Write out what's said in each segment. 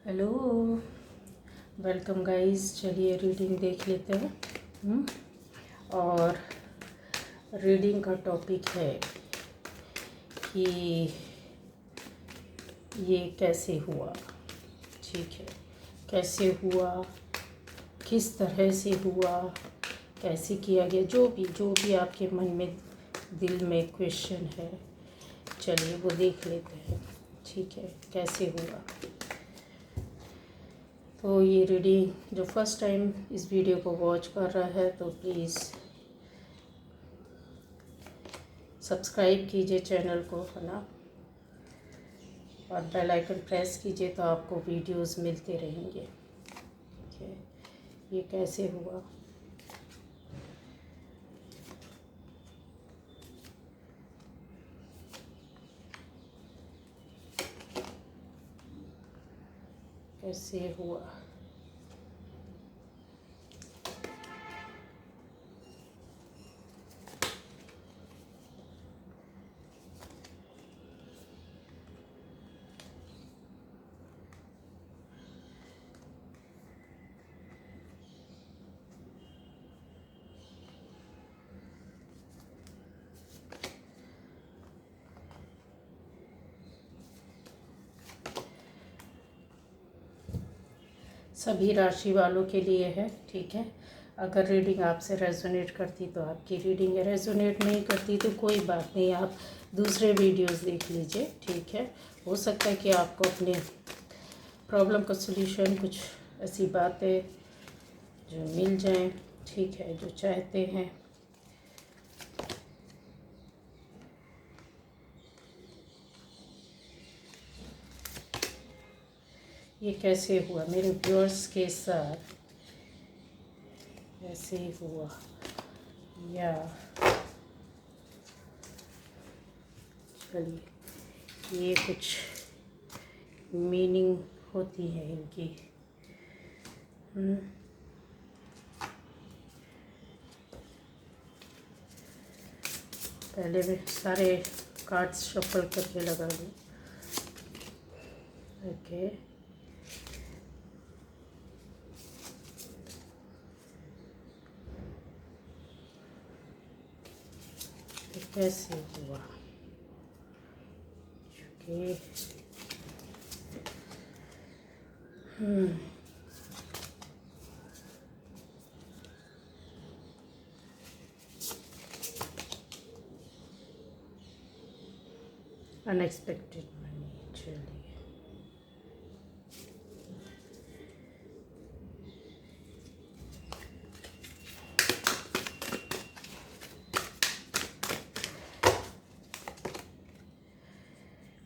Hello, welcome guys. चलिए reading देख लेते हैं। और रीडिंग का टॉपिक है कि ये कैसे हुआ। ठीक है, कैसे हुआ, किस तरह से हुआ, कैसे किया गया, जो भी आपके मन में दिल में क्वेश्चन है, चलिए वो देख लेते हैं। ठीक है, कैसे हुआ। तो ये रीडिंग जो फर्स्ट टाइम इस वीडियो को वॉच कर रहा है तो प्लीज़ सब्सक्राइब कीजिए चैनल को, है ना, और बेल आइकन प्रेस कीजिए तो आपको वीडियोस मिलते रहेंगे। ठीक है, ये कैसे हुआ। कैसे हुआ। सभी राशि वालों के लिए है। ठीक है, अगर रीडिंग आपसे रेजोनेट करती तो आपकी रीडिंग है, रेजोनेट नहीं करती तो कोई बात नहीं, आप दूसरे वीडियोस देख लीजिए। ठीक है, हो सकता है कि आपको अपने प्रॉब्लम का सलूशन, कुछ ऐसी बातें जो मिल जाएं। ठीक है, जो चाहते हैं। ये कैसे हुआ मेरे व्यूअर्स के साथ, ऐसे ही हुआ या चलिए, ये कुछ मीनिंग होती है इनकी। पहले मैं सारे कार्ड्स शफल करके लगा दूँ। ओके, कैसे हुआ। Okay, unexpected money. चलिए,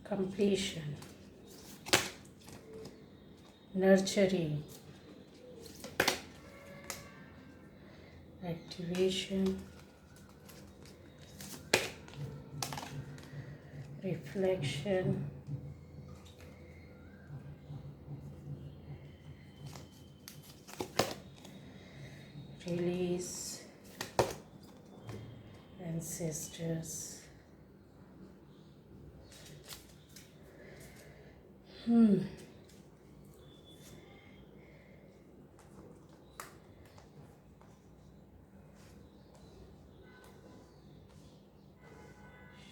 completion, nurturing, activation, reflection, release, ancestors,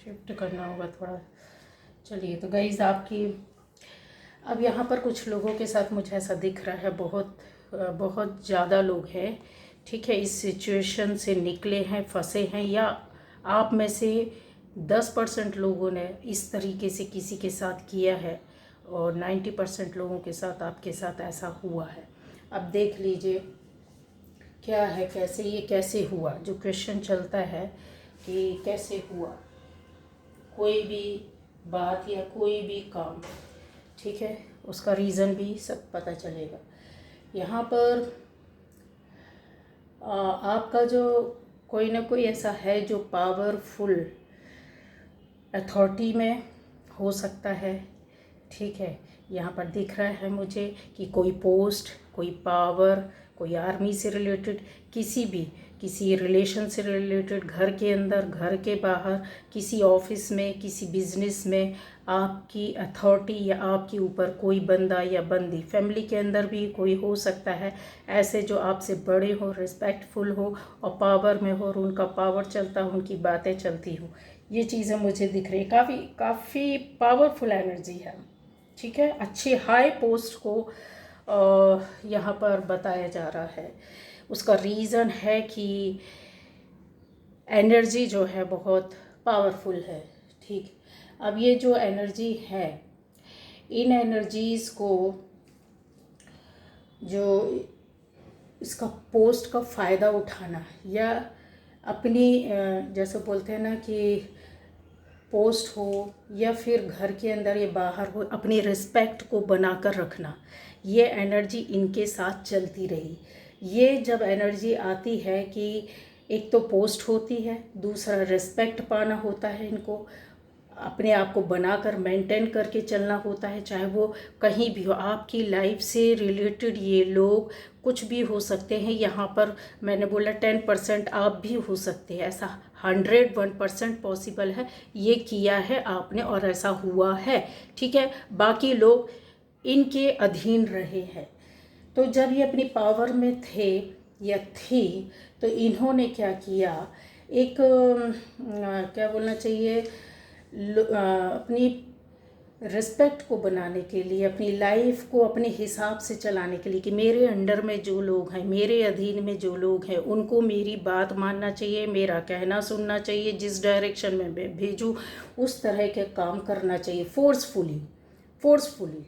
shift करना होगा थोड़ा। चलिए, तो गाइज आपकी अब यहाँ पर कुछ लोगों के साथ मुझे ऐसा दिख रहा है, बहुत ज़्यादा लोग हैं। ठीक है, इस सिचुएशन से निकले हैं, फंसे हैं, या आप में से 10% लोगों ने इस तरीके से किसी के साथ किया है और 90% लोगों के साथ आपके साथ ऐसा हुआ है। अब देख लीजिए क्या है, कैसे ये कैसे हुआ। जो क्वेश्चन चलता है कि कैसे हुआ कोई भी बात या कोई भी काम, ठीक है, उसका रीज़न भी सब पता चलेगा। यहाँ पर आपका जो कोई ना कोई ऐसा है जो पावरफुल अथॉरिटी में हो सकता है। ठीक है, यहाँ पर दिख रहा है मुझे कि कोई पोस्ट, कोई पावर, कोई आर्मी से रिलेटेड, किसी रिलेशन से रिलेटेड, घर के अंदर, घर के बाहर, किसी ऑफिस में, किसी बिजनेस में आपकी अथॉरिटी या आपके ऊपर कोई बंदा या बंदी, फैमिली के अंदर भी कोई हो सकता है ऐसे जो आपसे बड़े हो, रिस्पेक्टफुल हो और पावर में हो और उनका पावर चलता हो, उनकी बातें चलती हो। ये चीज़ें मुझे दिख रही है, काफ़ी पावरफुल एनर्जी है। ठीक है, अच्छी हाई पोस्ट को यहाँ पर बताया जा रहा है। उसका रीज़न है कि एनर्जी जो है बहुत पावरफुल है। ठीक, अब ये जो एनर्जी है, इन एनर्जीज़ को जो इसका पोस्ट का फ़ायदा उठाना या अपनी जैसे बोलते हैं ना कि पोस्ट हो या फिर घर के अंदर या बाहर हो, अपनी रिस्पेक्ट को बनाकर रखना, ये एनर्जी इनके साथ चलती रही। ये जब एनर्जी आती है कि एक तो पोस्ट होती है, दूसरा रिस्पेक्ट पाना होता है, इनको अपने आप को बनाकर मेंटेन करके चलना होता है, चाहे वो कहीं भी हो, आपकी लाइफ से रिलेटेड ये लोग कुछ भी हो सकते हैं। यहाँ पर मैंने बोला 10% आप भी हो सकते हैं, ऐसा 101% पॉसिबल है, ये किया है आपने और ऐसा हुआ है। ठीक है, बाकी लोग इनके अधीन रहे हैं। तो जब ये अपनी पावर में थे या थी तो इन्होंने क्या किया, एक क्या बोलना चाहिए, अपनी रिस्पेक्ट को बनाने के लिए, अपनी लाइफ को अपने हिसाब से चलाने के लिए कि मेरे अंडर में जो लोग हैं, मेरे अधीन में जो लोग हैं, उनको मेरी बात मानना चाहिए, मेरा कहना सुनना चाहिए, जिस डायरेक्शन में मैं भेजूँ उस तरह के काम करना चाहिए, फोर्सफुली।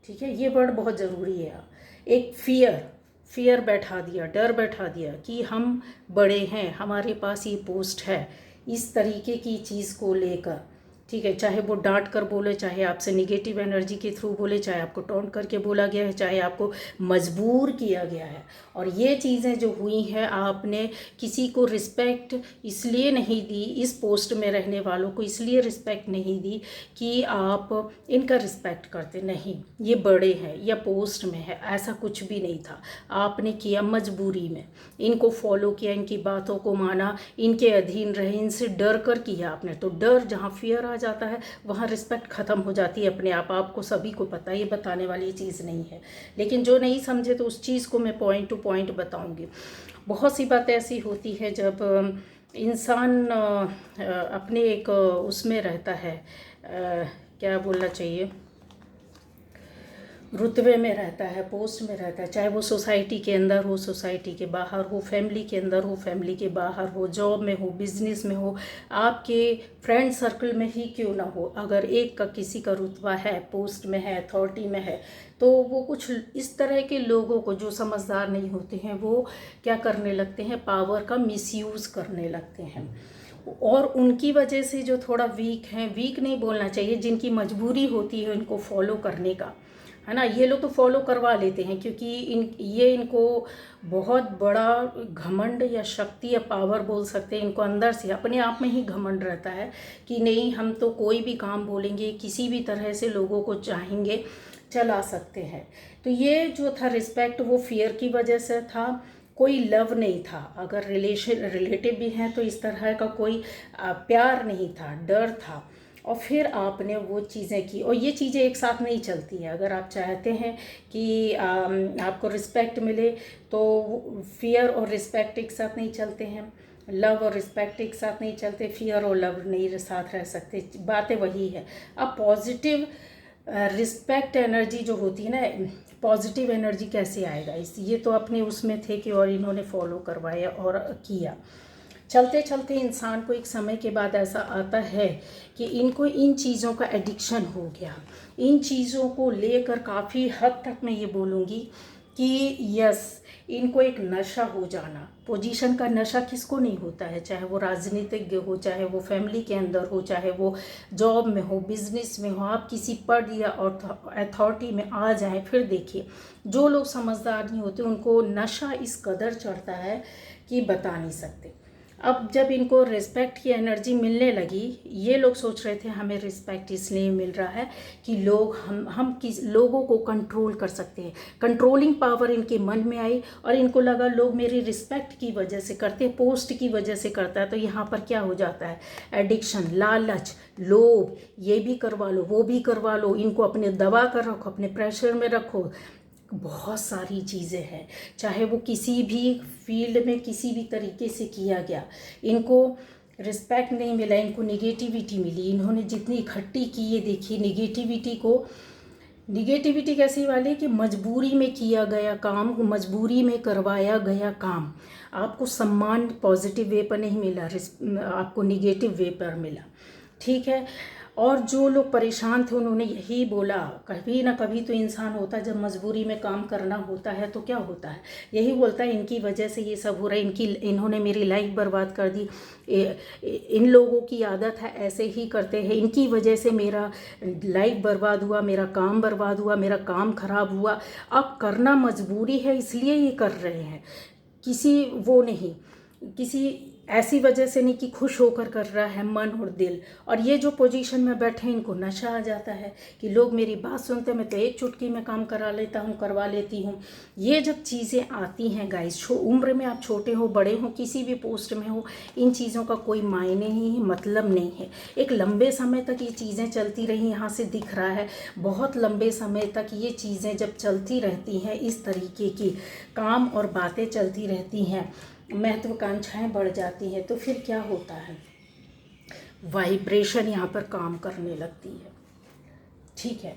ठीक है, ये वर्ड बहुत ज़रूरी है। एक फियर बैठा दिया, डर बैठा दिया कि हम बड़े हैं, हमारे पास ये पोस्ट है, इस तरीके की चीज़ को लेकर। ठीक है, चाहे वो डांट कर बोले, चाहे आपसे निगेटिव एनर्जी के थ्रू बोले, चाहे आपको टॉन्ट करके बोला गया है, चाहे आपको मजबूर किया गया है। और ये चीज़ें जो हुई हैं, आपने किसी को रिस्पेक्ट इसलिए नहीं दी, इस पोस्ट में रहने वालों को इसलिए रिस्पेक्ट नहीं दी कि आप इनका रिस्पेक्ट करते, नहीं, ये बड़े हैं या पोस्ट में है, ऐसा कुछ भी नहीं था। आपने किया मजबूरी में, इनको फॉलो किया, इनकी बातों को माना, इनके अधीन रहे, इनसे डर कर किया आपने। तो डर, जहाँ फियर आ जाता है वहाँ रिस्पेक्ट ख़त्म हो जाती है अपने आप। आपको सभी को पता है, ये बताने वाली चीज़ नहीं है, लेकिन जो नहीं समझे तो उस चीज़ को मैं पॉइंट टू पॉइंट बताऊंगी। बहुत सी बातें ऐसी होती है जब इंसान अपने एक उसमें रहता है, क्या बोलना चाहिए, रुतबे में रहता है, पोस्ट में रहता है, चाहे वो सोसाइटी के अंदर हो, सोसाइटी के बाहर हो, फैमिली के अंदर हो, फैमिली के बाहर हो, जॉब में हो, बिजनेस में हो, आपके फ्रेंड सर्कल में ही क्यों ना हो, अगर एक का किसी का रुतबा है, पोस्ट में है, अथॉरिटी में है, तो वो कुछ इस तरह के लोगों को जो समझदार नहीं होते हैं वो क्या करने लगते हैं, पावर का मिसयूज़ करने लगते हैं। और उनकी वजह से जो थोड़ा वीक हैं, वीक नहीं बोलना चाहिए, जिनकी मजबूरी होती है इनको फॉलो करने का, है ना, ये लोग तो फॉलो करवा लेते हैं क्योंकि इनको बहुत बड़ा घमंड या शक्ति या पावर बोल सकते हैं, इनको अंदर से अपने आप में ही घमंड रहता है कि नहीं, हम तो कोई भी काम बोलेंगे, किसी भी तरह से लोगों को चाहेंगे चला सकते हैं। तो ये जो था रिस्पेक्ट, वो फियर की वजह से था, कोई लव नहीं था। अगर रिलेटिव भी हैं तो इस तरह का कोई प्यार नहीं था, डर था। और फिर आपने वो चीज़ें की, और ये चीज़ें एक साथ नहीं चलती हैं। अगर आप चाहते हैं कि आपको रिस्पेक्ट मिले तो फियर और रिस्पेक्ट एक साथ नहीं चलते हैं, लव और रिस्पेक्ट एक साथ नहीं चलते, फियर और लव नहीं साथ रह सकते, बातें वही है। अब पॉजिटिव रिस्पेक्ट एनर्जी जो होती है ना, पॉजिटिव एनर्जी कैसे आएगा, इस ये तो अपने उसमें थे कि और इन्होंने फॉलो करवाया और किया। चलते चलते इंसान को एक समय के बाद ऐसा आता है कि इनको इन चीज़ों का एडिक्शन हो गया। इन चीज़ों को लेकर काफ़ी हद तक मैं ये बोलूँगी कि यस, इनको एक नशा हो जाना। पोजीशन का नशा किसको नहीं होता है, चाहे वो राजनीतिज्ञ हो, चाहे वो फैमिली के अंदर हो, चाहे वो जॉब में हो, बिजनेस में हो, आप किसी पद या अथॉरिटी में आ जाएं, फिर देखिए जो लोग समझदार नहीं होते उनको नशा इस कदर चढ़ता है कि बता नहीं सकते। अब जब इनको रिस्पेक्ट की एनर्जी मिलने लगी, ये लोग सोच रहे थे हमें रिस्पेक्ट इसलिए मिल रहा है कि लोग हम किस लोगों को कंट्रोल कर सकते हैं। कंट्रोलिंग पावर इनके मन में आई और इनको लगा लोग मेरी रिस्पेक्ट की वजह से करते हैं, पोस्ट की वजह से करता है। तो यहाँ पर क्या हो जाता है, एडिक्शन, लालच, लोभ, ये भी करवा लो, वो भी करवा लो, इनको अपने दबा कर रखो, अपने प्रेशर में रखो। बहुत सारी चीज़ें हैं, चाहे वो किसी भी फील्ड में किसी भी तरीके से किया गया, इनको रिस्पेक्ट नहीं मिला, इनको निगेटिविटी मिली। इन्होंने जितनी इकट्ठी की, ये देखिए निगेटिविटी कैसी वाली कि मजबूरी में किया गया काम, मजबूरी में करवाया गया काम। आपको सम्मान पॉजिटिव वे पर नहीं मिला, आपको निगेटिव वे पर मिला, ठीक है। और जो लोग परेशान थे उन्होंने यही बोला, कभी ना कभी तो इंसान होता है जब मजबूरी में काम करना होता है तो क्या होता है, यही बोलता है इनकी वजह से ये सब हो रहा है, इन्होंने मेरी लाइफ बर्बाद कर दी, इन लोगों की आदत है ऐसे ही करते हैं, इनकी वजह से मेरा लाइफ बर्बाद हुआ, मेरा काम बर्बाद हुआ, मेरा काम खराब हुआ। अब करना मजबूरी है इसलिए ये कर रहे हैं, किसी वो नहीं, किसी ऐसी वजह से नहीं कि खुश होकर कर रहा है मन और दिल। और ये जो पोजीशन में बैठे इनको नशा आ जाता है कि लोग मेरी बात सुनते, मैं तो एक चुटकी में काम करवा लेती हूँ। ये जब चीज़ें आती हैं गाइस, उम्र में आप छोटे हो बड़े हो किसी भी पोस्ट में हो, इन चीज़ों का कोई मायने ही मतलब नहीं है। एक लंबे समय तक ये चीज़ें चलती रही, यहाँ से दिख रहा है बहुत लंबे समय तक ये चीज़ें जब चलती रहती हैं, इस तरीके की काम और बातें चलती रहती हैं, महत्वाकांक्षाएं बढ़ जाती हैं, तो फिर क्या होता है, वाइब्रेशन यहाँ पर काम करने लगती है, ठीक है।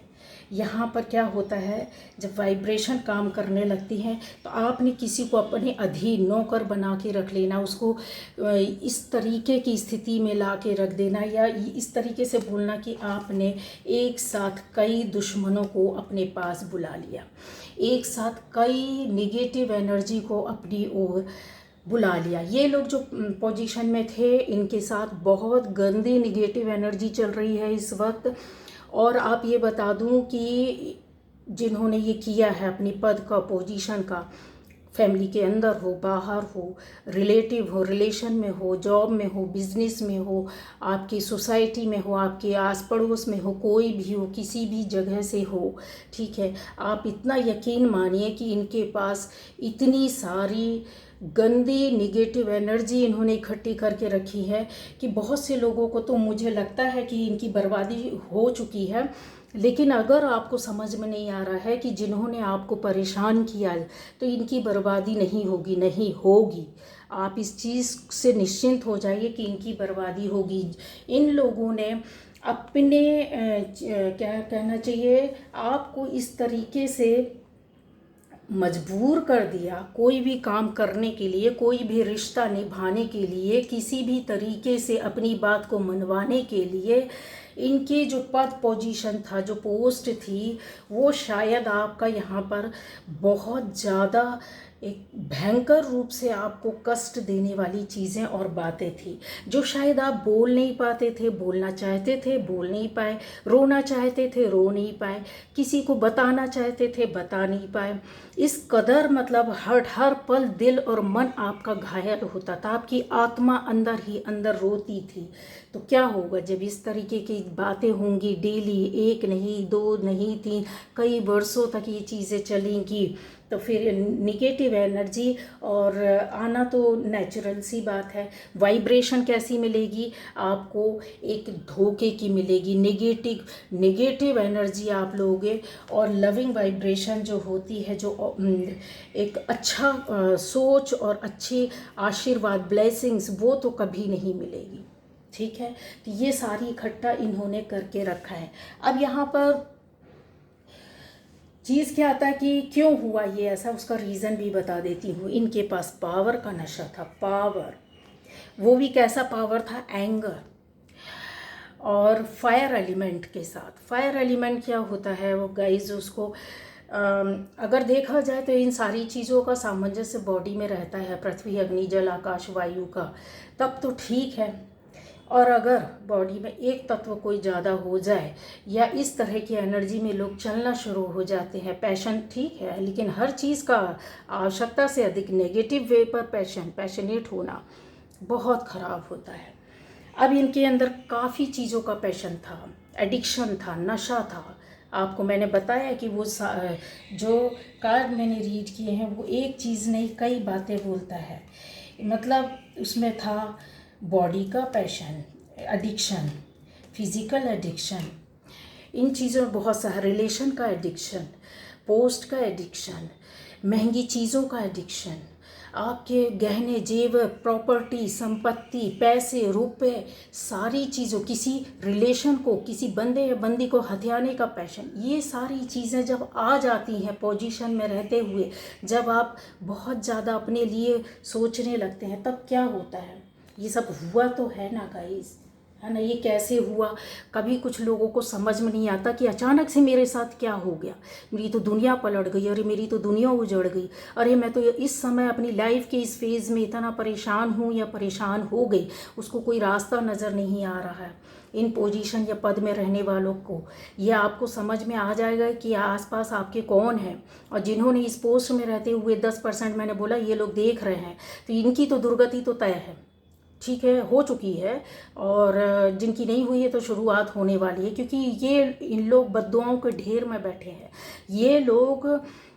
यहाँ पर क्या होता है, जब वाइब्रेशन काम करने लगती है तो आपने किसी को अपने अधीन नौकर बना के रख लेना, उसको इस तरीके की स्थिति में ला के रख देना, या इस तरीके से बोलना कि आपने एक साथ कई दुश्मनों को अपने पास बुला लिया, एक साथ कई निगेटिव एनर्जी को अपनी ओर बुला लिया। ये लोग जो पोजीशन में थे इनके साथ बहुत गंदी निगेटिव एनर्जी चल रही है इस वक्त। और आप ये बता दूं कि जिन्होंने ये किया है अपनी पद का, पोजीशन का, फैमिली के अंदर हो, बाहर हो, रिलेटिव हो, रिलेशन में हो, जॉब में हो, बिजनेस में हो, आपकी सोसाइटी में हो, आपके आस पड़ोस में हो, कोई भी हो, किसी भी जगह से हो, ठीक है। आप इतना यकीन मानिए कि इनके पास इतनी सारी गंदी निगेटिव एनर्जी इन्होंने इकट्ठी करके रखी है कि बहुत से लोगों को तो मुझे लगता है कि इनकी बर्बादी हो चुकी है। लेकिन अगर आपको समझ में नहीं आ रहा है कि जिन्होंने आपको परेशान किया तो इनकी बर्बादी नहीं होगी, नहीं होगी, आप इस चीज़ से निश्चिंत हो जाइए कि इनकी बर्बादी होगी। इन लोगों ने अपने क्या कहना चाहिए, आपको इस तरीके से मजबूर कर दिया कोई भी काम करने के लिए, कोई भी रिश्ता निभाने के लिए, किसी भी तरीके से अपनी बात को मनवाने के लिए। इनकी जो पद पोजीशन था, जो पोस्ट थी, वो शायद आपका यहाँ पर बहुत ज़्यादा एक भयंकर रूप से आपको कष्ट देने वाली चीज़ें और बातें थी, जो शायद आप बोल नहीं पाते थे, बोलना चाहते थे बोल नहीं पाए, रोना चाहते थे रो नहीं पाए, किसी को बताना चाहते थे बता नहीं पाए। इस कदर मतलब हर पल दिल और मन आपका घायल होता था, आपकी आत्मा अंदर ही अंदर रोती थी। तो क्या होगा जब इस तरीके की बातें होंगी डेली, एक नहीं, दो नहीं, तीन, कई वर्षों तक ये चीज़ें चलेंगी, तो फिर निगेटिव एनर्जी और आना तो नेचुरल सी बात है। वाइब्रेशन कैसी मिलेगी आपको, एक धोखे की मिलेगी, निगेटिव एनर्जी आप लोगे। और लविंग वाइब्रेशन जो होती है, जो एक अच्छा सोच और अच्छी आशीर्वाद, ब्लेसिंग्स, वो तो कभी नहीं मिलेगी, ठीक है। तो ये सारी इकट्ठा इन्होंने करके रखा है। अब यहाँ पर चीज़ क्या आता है कि क्यों हुआ ये ऐसा, उसका रीज़न भी बता देती हूँ। इनके पास पावर का नशा था, पावर, वो भी कैसा पावर था, एंगर और फायर एलिमेंट के साथ। फायर एलिमेंट क्या होता है वो गाइज, उसको अगर देखा जाए तो इन सारी चीज़ों का सामंजस्य बॉडी में रहता है, पृथ्वी, अग्नि, जल, आकाश, वायु का, तब तो ठीक है। और अगर बॉडी में एक तत्व कोई ज़्यादा हो जाए या इस तरह की एनर्जी में लोग चलना शुरू हो जाते हैं, पैशन ठीक है, लेकिन हर चीज़ का आवश्यकता से अधिक नेगेटिव वे पर पैशनेट होना, बहुत ख़राब होता है। अब इनके अंदर काफ़ी चीज़ों का पैशन था, एडिक्शन था, नशा था। आपको मैंने बताया कि वो जो कार्ड मैंने रीड किए हैं वो एक चीज़ नहीं कई बातें बोलता है। मतलब उसमें था बॉडी का पैशन, एडिक्शन, फिज़िकल एडिक्शन, इन चीज़ों में बहुत सारा, रिलेशन का एडिक्शन, पोस्ट का एडिक्शन, महंगी चीज़ों का एडिक्शन, आपके गहने जेवर, प्रॉपर्टी, संपत्ति, पैसे, रुपए, सारी चीज़ों, किसी रिलेशन को, किसी बंदे या बंदी को हथियाने का पैशन, ये सारी चीज़ें जब आ जाती हैं पोजीशन में रहते हुए, जब आप बहुत ज़्यादा अपने लिए सोचने लगते हैं, तब क्या होता है। ये सब हुआ तो है ना गाइस, है ना। ये कैसे हुआ, कभी कुछ लोगों को समझ में नहीं आता कि अचानक से मेरे साथ क्या हो गया, मेरी तो दुनिया पलट गई, अरे मेरी तो दुनिया उजड़ गई, अरे मैं तो इस समय अपनी लाइफ के इस फेज़ में इतना परेशान हूँ या परेशान हो गई, उसको कोई रास्ता नज़र नहीं आ रहा है। इन पोजीशन या पद में रहने वालों को ये आपको समझ में आ जाएगा कि आसपास आपके कौन हैं, और जिन्होंने इस पोस्ट में रहते हुए 10% मैंने बोला ये लोग देख रहे हैं, तो इनकी तो दुर्गति तो तय है, ठीक है, हो चुकी है। और जिनकी नहीं हुई है तो शुरुआत होने वाली है, क्योंकि ये इन लोग बद्दुआओं के ढेर में बैठे हैं। ये लोग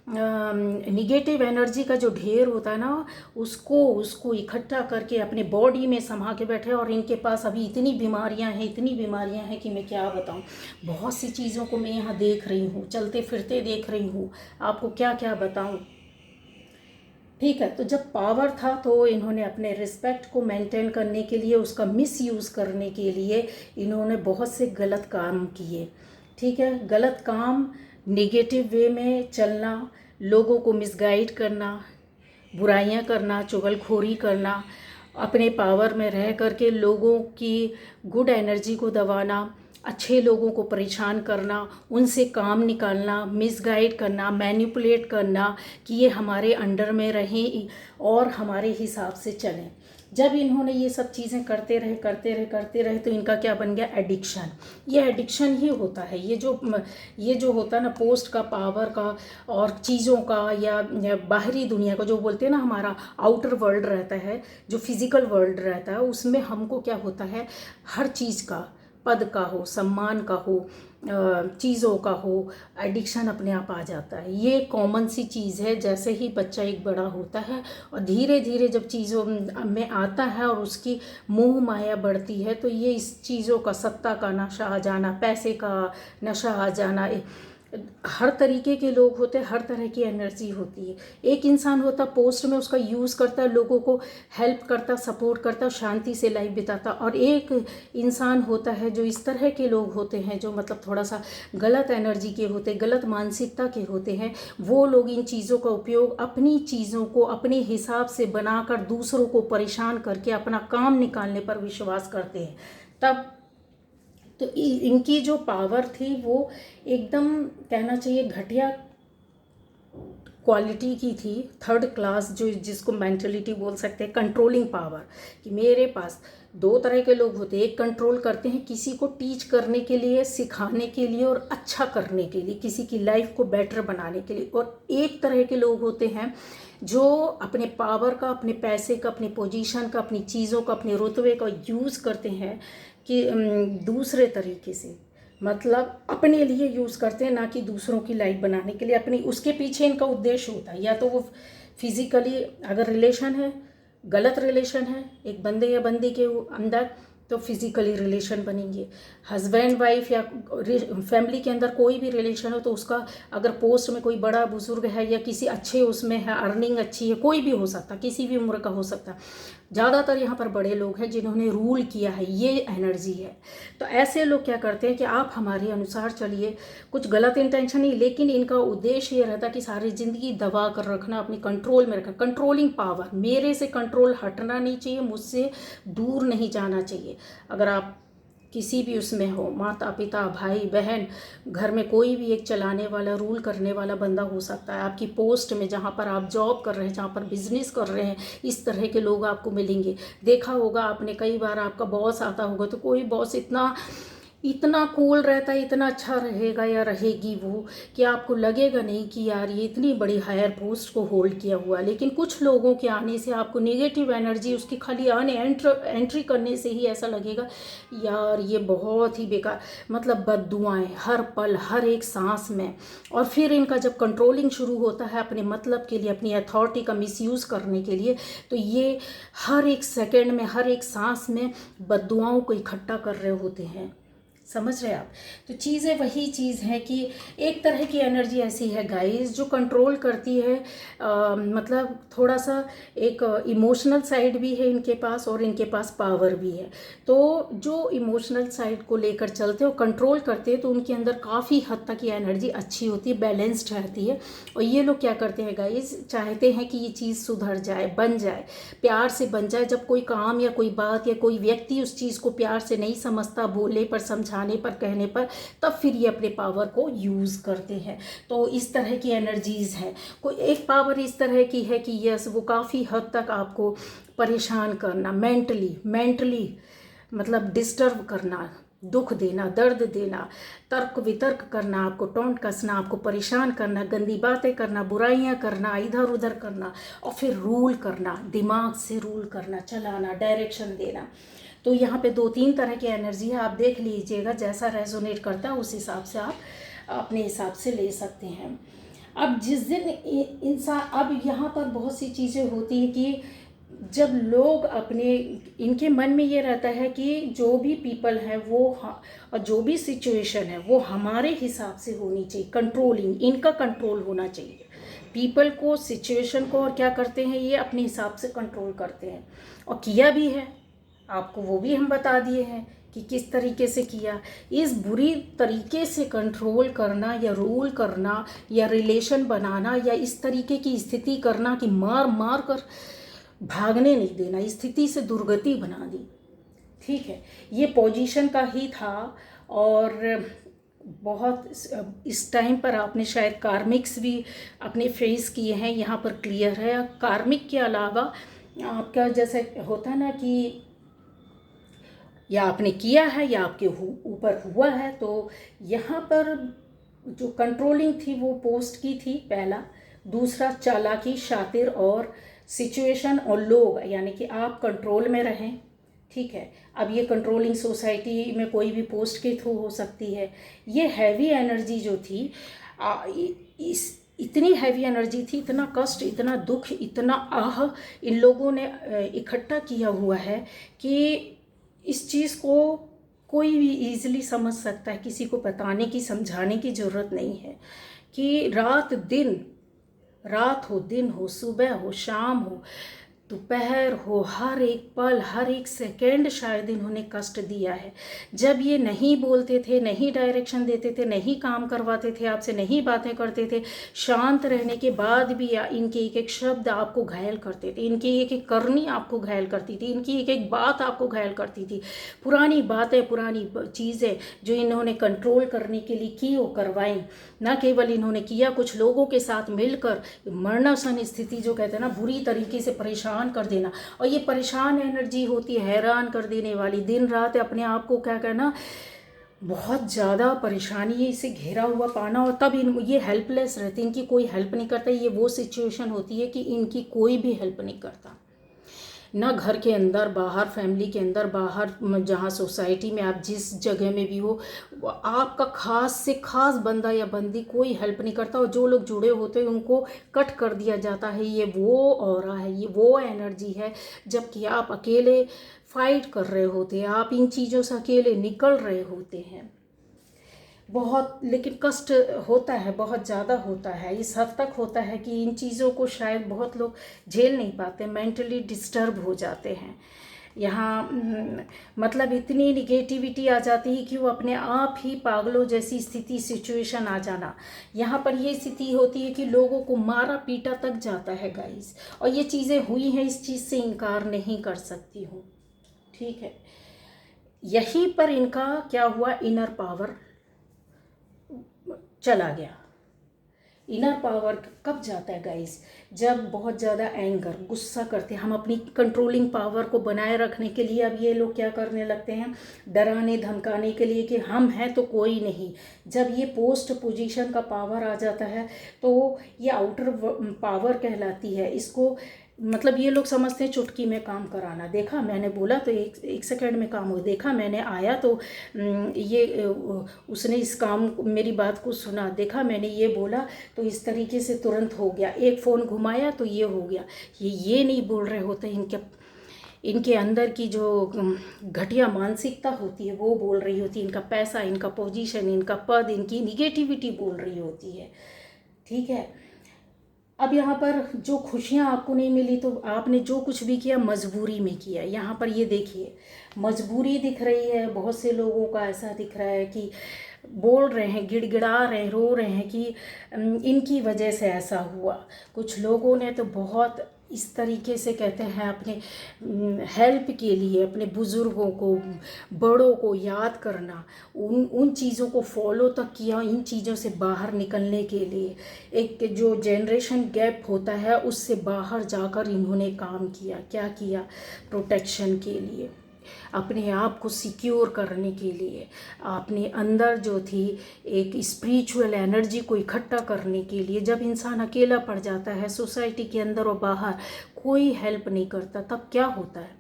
निगेटिव एनर्जी का जो ढेर होता है ना, उसको इकट्ठा करके अपने बॉडी में समा के बैठे, और इनके पास अभी इतनी बीमारियां हैं कि मैं क्या बताऊं। बहुत सी चीज़ों को मैं यहाँ देख रही हूँ, चलते फिरते देख रही हूँ, आपको क्या क्या बताऊं। ठीक है, तो जब पावर था तो इन्होंने अपने रिस्पेक्ट को मेंटेन करने के लिए, उसका मिसयूज़ करने के लिए इन्होंने बहुत से गलत काम किए। ठीक है, गलत काम, नेगेटिव वे में चलना, लोगों को मिसगाइड करना, बुराइयां करना, चुगलखोरी करना, अपने पावर में रह करके लोगों की गुड एनर्जी को दबाना, अच्छे लोगों को परेशान करना, उनसे काम निकालना, मिसगाइड करना, मैनिपुलेट करना कि ये हमारे अंडर में रहें और हमारे हिसाब से चलें। जब इन्होंने ये सब चीज़ें करते रहे तो इनका क्या बन गया, एडिक्शन। ये एडिक्शन ही होता है, ये जो होता है ना, पोस्ट का, पावर का और चीज़ों का, या बाहरी दुनिया का जो बोलते हैं ना, हमारा आउटर वर्ल्ड रहता है, जो फिज़िकल वर्ल्ड रहता है, उसमें हमको क्या होता है, हर चीज़ का, पद का हो, सम्मान का हो, चीज़ों का हो, एडिक्शन अपने आप आ जाता है। ये कॉमन सी चीज़ है। जैसे ही बच्चा एक बड़ा होता है और धीरे धीरे जब चीज़ों में आता है और उसकी मोह माया बढ़ती है, तो ये इस चीज़ों का, सत्ता का नशा आ जाना, पैसे का नशा आ जाना, हर तरीके के लोग होते हैं, हर तरह की एनर्जी होती है। एक इंसान होता पोस्ट में, उसका यूज़ करता है, लोगों को हेल्प करता, सपोर्ट करता, शांति से लाइफ बिताता, और एक इंसान होता है जो इस तरह के लोग होते हैं, जो मतलब थोड़ा सा गलत एनर्जी के होते, गलत मानसिकता के होते हैं। वो लोग इन चीज़ों का उपयोग अपनी चीज़ों को अपने हिसाब से बनाकर दूसरों को परेशान करके अपना काम निकालने पर विश्वास करते हैं। तब तो इनकी जो पावर थी वो एकदम, कहना चाहिए, घटिया क्वालिटी की थी, थर्ड क्लास, जो जिसको मेंटलिटी बोल सकते हैं, कंट्रोलिंग पावर। कि मेरे पास दो तरह के लोग होते हैं, एक कंट्रोल करते हैं किसी को टीच करने के लिए, सिखाने के लिए और अच्छा करने के लिए, किसी की लाइफ को बेटर बनाने के लिए, और एक तरह के लोग होते हैं जो अपने पावर का, अपने पैसे का, अपनी पोजीशन का, अपनी चीज़ों का, अपने रुतबे का यूज़ करते हैं कि दूसरे तरीके से, मतलब अपने लिए यूज़ करते हैं, ना कि दूसरों की लाइफ बनाने के लिए। अपनी, उसके पीछे इनका उद्देश्य होता है, या तो वो फिज़िकली अगर रिलेशन है, गलत रिलेशन है एक बंदे या बंदी के अंदर, तो फिज़िकली रिलेशन बनेंगे। हस्बैंड वाइफ या फैमिली के अंदर कोई भी रिलेशन हो, तो उसका अगर पोस्ट में कोई बड़ा बुजुर्ग है या किसी अच्छे उसमें है, अर्निंग अच्छी है, कोई भी हो सकता, किसी भी उम्र का हो सकता, ज़्यादातर यहाँ पर बड़े लोग हैं जिन्होंने रूल किया है, ये एनर्जी है। तो ऐसे लोग क्या करते हैं कि आप हमारे अनुसार चलिए, कुछ गलत इंटेंशन नहीं, लेकिन इनका उद्देश्य ये रहता कि सारी ज़िंदगी दबा कर रखना, अपनी कंट्रोल में रखना, कंट्रोलिंग पावर। मेरे से कंट्रोल हटना नहीं चाहिए, मुझसे दूर नहीं जाना चाहिए। अगर आप किसी भी उसमें हो, माता पिता, भाई बहन, घर में कोई भी एक चलाने वाला, रूल करने वाला बंदा हो सकता है। आपकी पोस्ट में, जहाँ पर आप जॉब कर रहे हैं, जहाँ पर बिजनेस कर रहे हैं, इस तरह के लोग आपको मिलेंगे। देखा होगा आपने, कई बार आपका बॉस आता होगा तो कोई बॉस इतना इतना कूल रहता है, इतना अच्छा रहेगा या रहेगी वो, कि आपको लगेगा नहीं कि यार ये इतनी बड़ी हायर पोस्ट को होल्ड किया हुआ। लेकिन कुछ लोगों के आने से आपको नेगेटिव एनर्जी, उसकी खाली आने एंट्री करने से ही ऐसा लगेगा यार ये बहुत ही बेकार, मतलब बद्दुआएं हर पल हर एक सांस में। और फिर इनका जब कंट्रोलिंग शुरू होता है अपने मतलब के लिए, अपनी अथॉरिटी का मिसयूज़ करने के लिए, तो ये हर एक सेकंड में हर एक सांस में बद्दुआओं को इकट्ठा कर रहे होते हैं। समझ रहे हैं आप? तो चीज़ें वही चीज़ है कि एक तरह की एनर्जी ऐसी है गाइस जो कंट्रोल करती है, मतलब थोड़ा सा एक इमोशनल साइड भी है इनके पास और इनके पास पावर भी है। तो जो इमोशनल साइड को लेकर चलते हो, कंट्रोल करते हैं, तो उनके अंदर काफ़ी हद तक ये एनर्जी अच्छी होती है, बैलेंस्ड रहती है। और ये लोग क्या करते हैं गाइस, चाहते हैं कि ये चीज़ सुधर जाए, बन जाए, प्यार से बन जाए। जब कोई काम या कोई बात या कोई व्यक्ति उस चीज़ को प्यार से नहीं समझता, बोले पर, समझाने पर, कहने पर, तब फिर ये अपने पावर को यूज़ करते हैं। तो इस तरह की एनर्जीज़ हैं। कोई एक पावर इस तरह की है कि यस, वो काफ़ी हद तक आपको परेशान करना, मेंटली मतलब डिस्टर्ब करना, दुख देना, दर्द देना, तर्क वितर्क करना, आपको टोंट कसना, आपको परेशान करना, गंदी बातें करना, बुराइयां करना, इधर उधर करना, और फिर रूल करना, दिमाग से रूल करना, चलाना, डायरेक्शन देना। तो यहाँ पे 2-3 तरह की एनर्जी है, आप देख लीजिएगा, जैसा रेजोनेट करता है उस हिसाब से आप अपने हिसाब से ले सकते हैं। अब जिस दिन इंसान, अब यहाँ पर बहुत सी चीज़ें होती हैं कि जब लोग अपने, इनके मन में ये रहता है कि जो भी पीपल है वो और जो भी सिचुएशन है वो हमारे हिसाब से होनी चाहिए, कंट्रोलिंग, इनका कंट्रोल होना चाहिए। पीपल को, सिचुएशन को, और क्या करते हैं ये अपने हिसाब से कंट्रोल करते हैं, और किया भी है। आपको वो भी हम बता दिए हैं कि किस तरीके से किया। इस बुरी तरीके से कंट्रोल करना या रूल करना या रिलेशन बनाना या इस तरीके की स्थिति करना कि मार मार कर भागने नहीं देना, स्थिति से दुर्गति बना दी। ठीक है, ये पोजीशन का ही था। और बहुत इस टाइम पर आपने शायद कार्मिक्स भी अपने फेस किए हैं, यहाँ पर क्लियर है। कार्मिक के अलावा आपका जैसे होता है ना कि या आपने किया है या आपके ऊपर हुआ है, तो यहाँ पर जो कंट्रोलिंग थी वो पोस्ट की थी, पहला। दूसरा चालाकी, शातिर और सिचुएशन और लोग, यानी कि आप कंट्रोल में रहें। ठीक है, अब ये कंट्रोलिंग सोसाइटी में कोई भी पोस्ट के थ्रू हो सकती है। ये हैवी एनर्जी जो थी, इस इतनी हैवी एनर्जी थी, इतना कष्ट, इतना दुख, इतना आह इन लोगों ने इकट्ठा किया हुआ है कि इस चीज़ को कोई भी ईजिली समझ सकता है, किसी को बताने की, समझाने की ज़रूरत नहीं है कि रात दिन, रात हो, दिन हो, सुबह हो, शाम हो, दोपहर हो, हर एक पल हर एक सेकेंड शायद इन्होंने कष्ट दिया है। जब ये नहीं बोलते थे, नहीं डायरेक्शन देते थे, नहीं काम करवाते थे आपसे, नहीं बातें करते थे, शांत रहने के बाद भी इनके एक एक शब्द आपको घायल करते थे, इनकी एक एक करनी आपको घायल करती थी, इनकी एक एक बात आपको घायल करती थी। पुरानी बातें, पुरानी चीज़ें जो इन्होंने कंट्रोल करने के लिए की वो करवाई। न केवल इन्होंने किया, कुछ लोगों के साथ मिलकर मरणासन स्थिति जो कहते हैं ना, बुरी तरीके से परेशान कर देना। और ये परेशान एनर्जी होती है, हैरान कर देने वाली, दिन रात अपने आप को क्या कहना, बहुत ज़्यादा परेशानी से घिरा हुआ पाना। और तब ये हेल्पलेस रहते, इनकी कोई हेल्प नहीं करता। ये वो सिचुएशन होती है कि इनकी कोई भी हेल्प नहीं करता, ना घर के अंदर बाहर, फैमिली के अंदर बाहर, जहाँ सोसाइटी में आप जिस जगह में भी हो, आपका खास से खास बंदा या बंदी कोई हेल्प नहीं करता। और जो लोग जुड़े होते हैं उनको कट कर दिया जाता है। ये वो ऑरा है, ये वो एनर्जी है, जबकि आप अकेले फाइट कर रहे होते हैं, आप इन चीज़ों से अकेले निकल रहे होते हैं। बहुत लेकिन कष्ट होता है, बहुत ज़्यादा होता है, इस हद तक होता है कि इन चीज़ों को शायद बहुत लोग झेल नहीं पाते, मेंटली डिस्टर्ब हो जाते हैं। यहाँ मतलब इतनी निगेटिविटी आ जाती है कि वो अपने आप ही पागलों जैसी स्थिति, सिचुएशन आ जाना। यहाँ पर ये स्थिति होती है कि लोगों को मारा पीटा तक जाता है गाइस। और ये चीज़ें हुई हैं, इस चीज़ से इनकार नहीं कर सकती हूँ। ठीक है, यहीं पर इनका क्या हुआ, इनर पावर चला गया। इनर पावर कब जाता है गाइस? जब बहुत ज़्यादा एंगर, गुस्सा करते हैं हम, अपनी कंट्रोलिंग पावर को बनाए रखने के लिए अब ये लोग क्या करने लगते हैं, डराने धमकाने के लिए कि हम हैं तो कोई नहीं। जब ये पोस्ट पोजीशन का पावर आ जाता है तो ये आउटर पावर कहलाती है। इसको मतलब ये लोग समझते हैं चुटकी में काम कराना। देखा मैंने बोला तो एक सेकंड में काम हो, देखा मैंने आया तो ये उसने इस काम मेरी बात को सुना, देखा मैंने ये बोला तो इस तरीके से तुरंत हो गया, एक फ़ोन घुमाया तो ये हो गया। ये नहीं बोल रहे होते, इनके अंदर की जो घटिया मानसिकता होती है वो बोल रही होती है, इनका पैसा, इनका पोजीशन, इनका पद, इनकी निगेटिविटी बोल रही होती है। ठीक है, अब यहाँ पर जो खुशियाँ आपको नहीं मिली तो आपने जो कुछ भी किया मजबूरी में किया। यहाँ पर ये देखिए मजबूरी दिख रही है, बहुत से लोगों का ऐसा दिख रहा है कि बोल रहे हैं, गिड़गिड़ा रहे हैं, रो रहे हैं कि इनकी वजह से ऐसा हुआ। कुछ लोगों ने तो बहुत इस तरीके से कहते हैं अपने हेल्प के लिए, अपने बुज़ुर्गों को, बड़ों को याद करना, उन चीज़ों को फॉलो तक किया, इन चीज़ों से बाहर निकलने के लिए। एक जो जनरेशन गैप होता है उससे बाहर जाकर इन्होंने काम किया। क्या किया? प्रोटेक्शन के लिए, अपने आप को सिक्योर करने के लिए, अपने अंदर जो थी एक स्पिरिचुअल एनर्जी को इकट्ठा करने के लिए। जब इंसान अकेला पड़ जाता है, सोसाइटी के अंदर और बाहर कोई हेल्प नहीं करता, तब क्या होता है?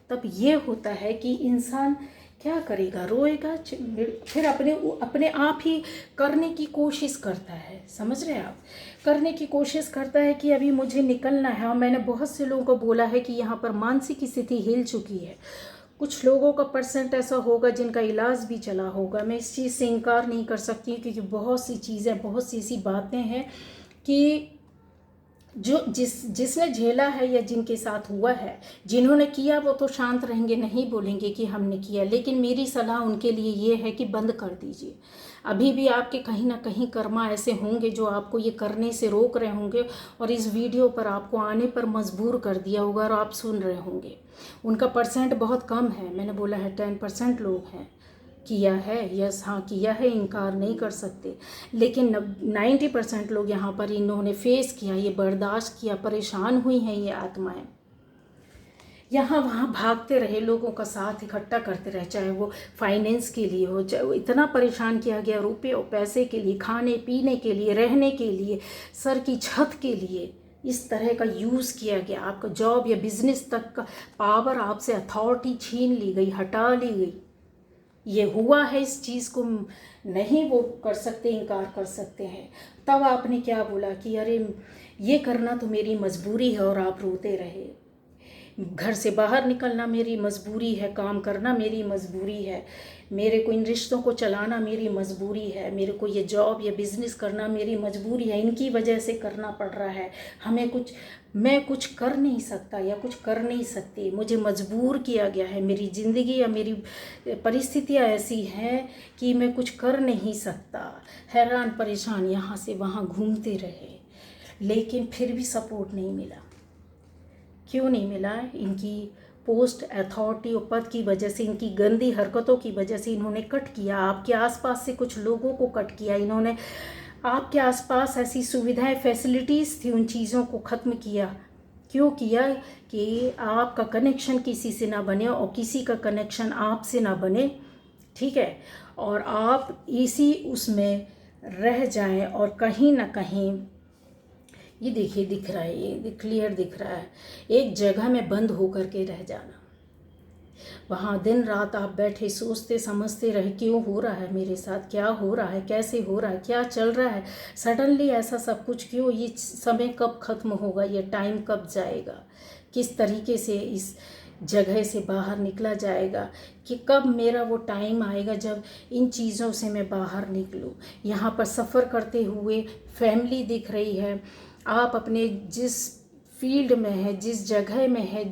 तब ये होता है कि इंसान क्या करेगा, रोएगा, फिर अपने आप ही करने की कोशिश करता है। समझ रहे हैं आप? करने की कोशिश करता है कि अभी मुझे निकलना है। और मैंने बहुत से लोगों को बोला है कि यहाँ पर मानसिक स्थिति हिल चुकी है। कुछ लोगों का परसेंट ऐसा होगा जिनका इलाज भी चला होगा। मैं इस चीज़ से इनकार नहीं कर सकती क्योंकि बहुत सी चीज़ें, बहुत सी ऐसी बातें हैं कि जो जिसने झेला है या जिनके साथ हुआ है, जिन्होंने किया, वो तो शांत रहेंगे, नहीं बोलेंगे कि हमने किया। लेकिन मेरी सलाह उनके लिए ये है कि बंद कर दीजिए। अभी भी आपके कहीं ना कहीं कर्मा ऐसे होंगे जो आपको ये करने से रोक रहे होंगे और इस वीडियो पर आपको आने पर मजबूर कर दिया होगा और आप सुन रहे होंगे। उनका परसेंट बहुत कम है, मैंने बोला है 10% लोग हैं किया है। यस, हाँ किया है, इनकार नहीं कर सकते। लेकिन 90% लोग यहाँ पर इन्होंने फेस किया, ये बर्दाश्त किया, परेशान हुई हैं ये आत्माएं। यहाँ वहाँ भागते रहे, लोगों का साथ इकट्ठा करते रहे, चाहे वो फाइनेंस के लिए हो, चाहे वो इतना परेशान किया गया रुपये और पैसे के लिए, खाने पीने के लिए, रहने के लिए, सर की छत के लिए, इस तरह का यूज़ किया गया। आपका जॉब या बिजनेस तक का पावर, आपसे अथॉरिटी छीन ली गई, हटा ली गई। ये हुआ है, इस चीज़ को नहीं वो कर सकते, इनकार कर सकते हैं। तब आपने क्या बोला कि अरे ये करना तो मेरी मजबूरी है, और आप रोते रहे। घर से बाहर निकलना मेरी मजबूरी है, काम करना मेरी मजबूरी है, मेरे को इन रिश्तों को चलाना मेरी मजबूरी है, मेरे को ये जॉब या बिज़नेस करना मेरी मजबूरी है, इनकी वजह से करना पड़ रहा है। मैं कुछ कर नहीं सकता या कुछ कर नहीं सकती, मुझे मजबूर किया गया है। मेरी ज़िंदगी या मेरी परिस्थितियाँ ऐसी हैं कि मैं कुछ कर नहीं सकता। हैरान परेशान यहाँ से वहाँ घूमते रहे, लेकिन फिर भी सपोर्ट नहीं मिला। क्यों नहीं मिला? इनकी पोस्ट, अथॉरिटी और पद की वजह से, इनकी गंदी हरकतों की वजह से इन्होंने कट किया। आपके आसपास से कुछ लोगों को कट किया इन्होंने। आपके आसपास ऐसी सुविधाएं, फैसिलिटीज़ थी, उन चीज़ों को ख़त्म किया। क्यों किया? कि आपका कनेक्शन किसी से ना बने और किसी का कनेक्शन आपसे ना बने। ठीक है, और आप इसी उसमें रह जाएं और कहीं ना कहीं, ये देखिए दिख रहा है, ये क्लियर दिख रहा है, एक जगह में बंद होकर के रह जाना। वहाँ दिन रात आप बैठे सोचते समझते रहे, क्यों हो रहा है मेरे साथ, क्या हो रहा है, कैसे हो रहा है, क्या चल रहा है, सडनली ऐसा सब कुछ क्यों, ये समय कब ख़त्म होगा, ये टाइम कब जाएगा, किस तरीके से इस जगह से बाहर निकला जाएगा, कि कब मेरा वो टाइम आएगा जब इन चीज़ों से मैं बाहर निकलूँ। यहाँ पर सफ़र करते हुए फैमिली दिख रही है। आप अपने जिस फील्ड में है, जिस जगह में है,